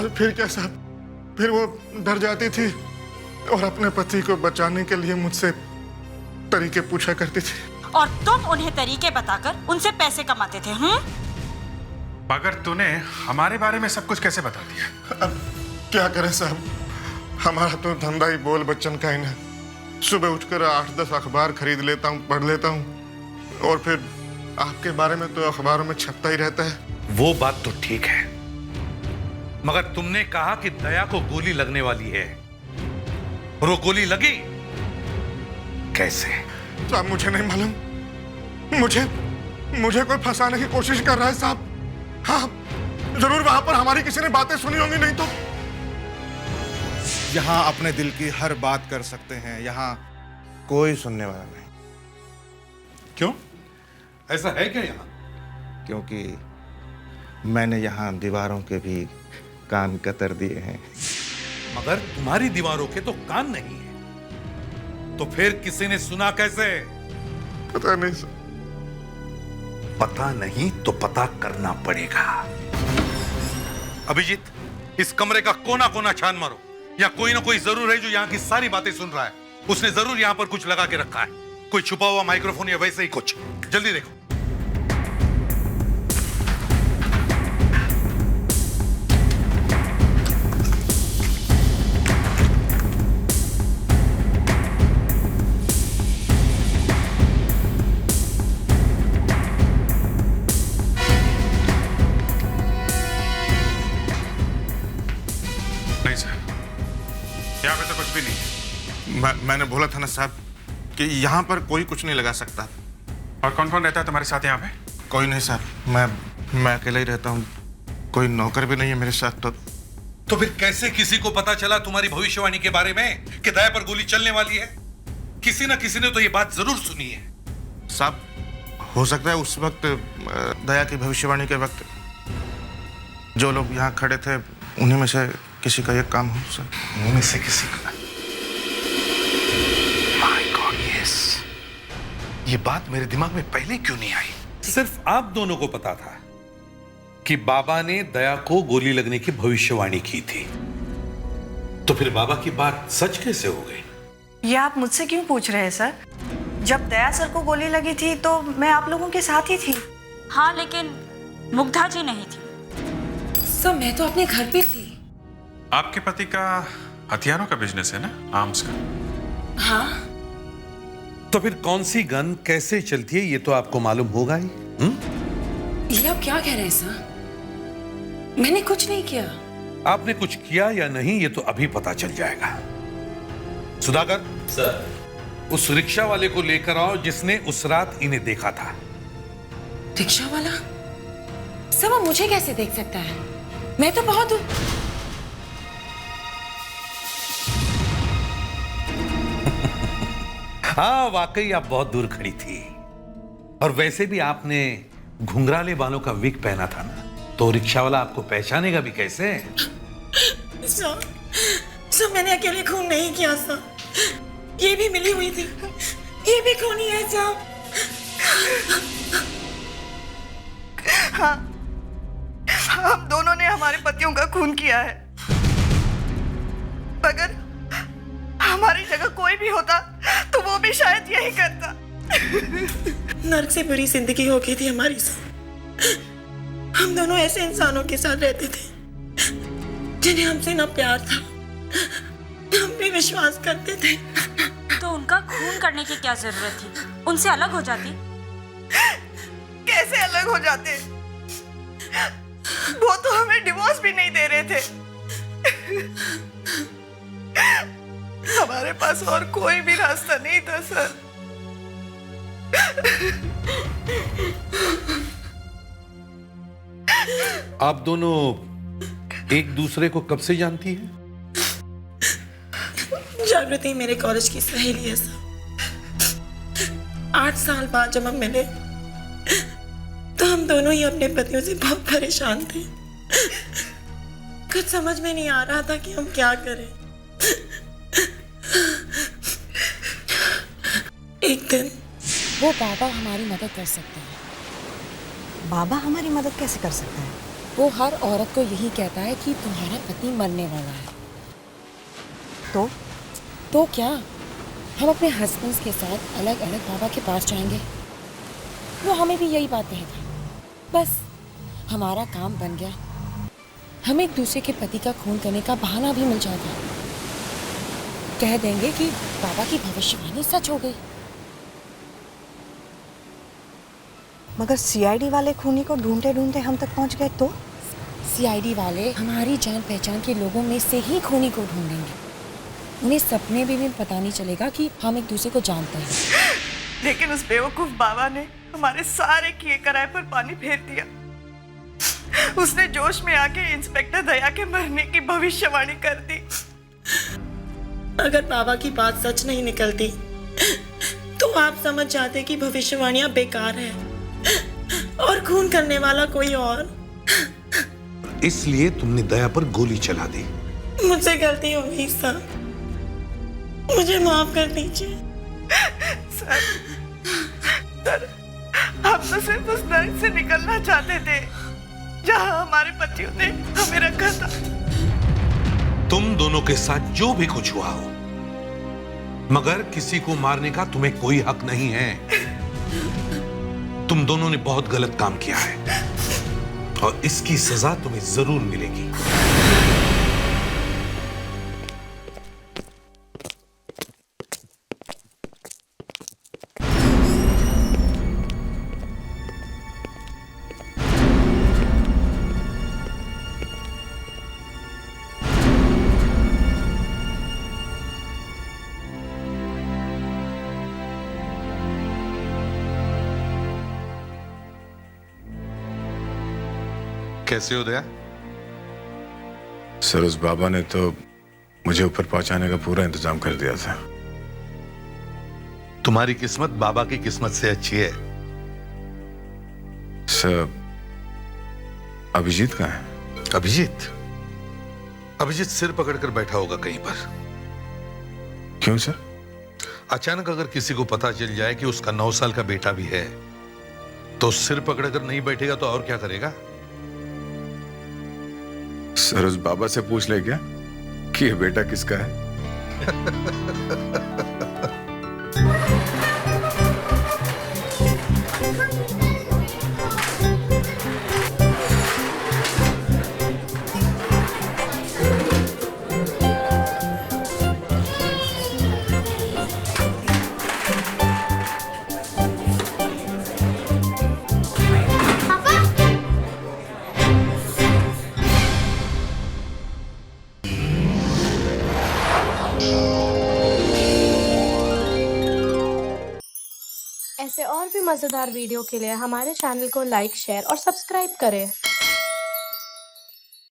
Speaker 19: फिर क्या साहब, फिर वो डर जाती थी और अपने पति को बचाने के लिए मुझसे तरीके पूछा करती थी।
Speaker 11: और तुम उन्हें तरीके बताकर उनसे पैसे कमाते थे।
Speaker 2: मगर तूने हमारे बारे में सब कुछ कैसे बता दिया?
Speaker 19: अब क्या करें साहब, हमारा तो धंधा ही बोल बच्चन का ही है। सुबह उठकर 8-10 अखबार खरीद लेता हूँ, पढ़ लेता हूँ, और फिर आपके बारे में तो अखबारों में छपता ही रहता है।
Speaker 6: वो बात तो ठीक है, मगर तुमने कहा कि दया को गोली लगने वाली है, और वो गोली लगी कैसे?
Speaker 19: साहब, मुझे नहीं मालूम। मुझे कोई फंसाने की कोशिश कर रहा है साहब। हाँ, जरूर वहां पर हमारी किसी ने बातें सुनी होंगी, नहीं तो। यहाँ अपने दिल की हर बात कर सकते हैं, यहाँ कोई सुनने वाला नहीं।
Speaker 6: क्यों, ऐसा है क्या यहाँ?
Speaker 19: क्योंकि मैंने यहाँ दीवारों के भी कान कतर दिए हैं।
Speaker 6: मगर तुम्हारी दीवारों के तो कान नहीं है, तो फिर किसी ने सुना कैसे?
Speaker 19: पता नहीं सर।
Speaker 6: पता नहीं तो पता करना पड़ेगा। अभिजीत, इस कमरे का कोना कोना छान मारो। यहाँ कोई ना कोई जरूर है जो यहाँ की सारी बातें सुन रहा है। उसने जरूर यहाँ पर कुछ लगा के रखा है, कोई छुपा हुआ माइक्रोफोन या वैसे ही कुछ। जल्दी देखो।
Speaker 2: यहाँ पे तो कुछ भी नहीं।
Speaker 19: मैंने बोला था ना साहब कि यहाँ पर कोई कुछ नहीं लगा सकता।
Speaker 2: और कौन कौन रहता है तुम्हारे साथ यहाँ पे?
Speaker 19: कोई नहीं साहब, मैं अकेला ही रहता हूँ, कोई नौकर भी नहीं है मेरे साथ।
Speaker 6: तो फिर कैसे किसी को पता चला तुम्हारी भविष्यवाणी के बारे में कि दया पर गोली चलने वाली है? किसी ना किसी ने तो ये बात जरूर सुनी है।
Speaker 19: साहब, हो सकता है उस वक्त दया की भविष्यवाणी के वक्त जो लोग यहाँ खड़े थे उन्हीं में से किसी का ये काम हो सर।
Speaker 6: उनमें से किसी का? My God, yes. ये बात मेरे दिमाग में पहले क्यों नहीं आई? सिर्फ आप दोनों को पता था कि बाबा ने दया को गोली लगने की भविष्यवाणी की थी, तो फिर बाबा की बात सच कैसे हो गई?
Speaker 11: ये आप मुझसे क्यों पूछ रहे हैं सर?
Speaker 5: जब दया सर को गोली लगी थी तो मैं आप लोगों के साथ ही थी।
Speaker 11: हाँ, लेकिन मुग्धा जी नहीं थी।
Speaker 5: सर मैं तो अपने घर पे थी।
Speaker 2: आपके पति का हथियारों का बिजनेस है ना, आर्म्स का?
Speaker 5: हाँ।
Speaker 6: तो फिर कौन सी गन कैसे चलती है ये तो आपको मालूम होगा ही।
Speaker 5: ये आप क्या कह रहे हैं सर? मैंने कुछ नहीं किया।
Speaker 6: आपने कुछ किया या नहीं ये तो अभी पता चल जाएगा। सुधाकर
Speaker 8: सर,
Speaker 6: उस रिक्शा वाले को लेकर आओ जिसने उस रात इन्हें देखा था।
Speaker 5: रिक्शा वाला? सर वो मुझे कैसे देख सकता है? मैं तो बहुत
Speaker 6: हाँ, वाकई आप बहुत दूर खड़ी थी। और वैसे भी आपने घुंघराले बालों का विग पहना था ना, तो रिक्शा वाला आपको पहचानेगा भी कैसे?
Speaker 5: सर मैंने अकेले खून नहीं किया सर, ये भी मिली हुई थी, ये भी खूनी है सर। हाँ, हम दोनों ने हमारे पतियों का खून किया है। अगर हमारी जगह कोई भी होता तो वो भी शायद यही करता। नर्क से बुरी जिंदगी हो गई थी हमारी सर। हम दोनों ऐसे इंसानों के साथ रहते थे जिन्हें हमसे ना प्यार था, हम भी विश्वास करते थे।
Speaker 11: तो उनका खून करने की क्या जरूरत थी? उनसे अलग हो जाती।
Speaker 5: कैसे अलग हो जाते? वो तो हमें डिवोर्स भी नहीं दे रहे थे। हमारे पास और कोई भी रास्ता नहीं था सर।
Speaker 6: आप दोनों एक दूसरे को कब से जानती हैं?
Speaker 5: जागृति मेरे कॉलेज की सहेली है सर। 8 साल बाद जब हम मिले तो हम दोनों ही अपने पतियों से बहुत परेशान थे। कुछ समझ में नहीं आ रहा था कि हम क्या करें। एक दिन
Speaker 13: वो बाबा हमारी मदद कर सकता है।
Speaker 22: बाबा हमारी मदद कैसे कर सकता है?
Speaker 13: वो हर औरत को यही कहता है कि तुम्हारा पति मरने वाला है। तो क्या हम अपने हस्बैंड्स के साथ अलग अलग बाबा के पास जाएंगे? वो हमें भी यही बात कहेगा। बस हमारा काम बन गया। हम एक दूसरे के पति का खून करने का बहाना भी मिल जाएगा। कह देंगे कि बाबा की भविष्यवाणी सच हो गई।
Speaker 22: मगर सीआईडी वाले खूनी को ढूंढते ढूंढते हम तक पहुंच गए तो?
Speaker 13: सीआईडी वाले हमारी जान पहचान के लोगों में से ही खूनी को ढूंढेंगे। उन्हें सपने में भी पता नहीं चलेगा कि हम एक दूसरे को जानते हैं।
Speaker 5: लेकिन उस बेवकूफ बाबा ने हमारे सारे किए कराए पर पानी फेर दिया। उसने जोश में आके इंस्पेक्टर दया के मरने की भविष्यवाणी कर दी। अगर बाबा की बात सच नहीं निकलती तो आप समझ जाते कि भविष्यवाणियां बेकार है और खून करने वाला कोई और।
Speaker 6: इसलिए तुमने दया पर गोली चला दी।
Speaker 5: मुझसे गलती हो गई सर, मुझे माफ कर दीजिए। सर, हम तो सिर्फ उस नर्क से निकलना चाहते थे जहां हमारे पतियों ने हमें रखा था।
Speaker 6: तुम दोनों के साथ जो भी कुछ हुआ हो, मगर किसी को मारने का तुम्हें कोई हक नहीं है। तुम दोनों ने बहुत गलत काम किया है और इसकी सजा तुम्हें जरूर मिलेगी।
Speaker 3: कैसे हो दया?
Speaker 23: सर, उस बाबा ने तो मुझे ऊपर पहुंचाने का पूरा इंतजाम कर दिया था।
Speaker 6: तुम्हारी किस्मत बाबा की किस्मत से अच्छी है।
Speaker 23: सर, अभिजीत कहाँ है?
Speaker 6: अभिजीत सिर पकड़कर बैठा होगा कहीं पर।
Speaker 23: क्यों सर?
Speaker 6: अचानक अगर किसी को पता चल जाए कि उसका 9 साल का बेटा भी है तो सिर पकड़कर नहीं बैठेगा तो और क्या करेगा?
Speaker 23: सर, उस बाबा से पूछ ले क्या कि ये बेटा किसका है?
Speaker 10: ऐसे और भी मज़ेदार वीडियो के लिए हमारे चैनल को लाइक, शेयर और सब्सक्राइब करें।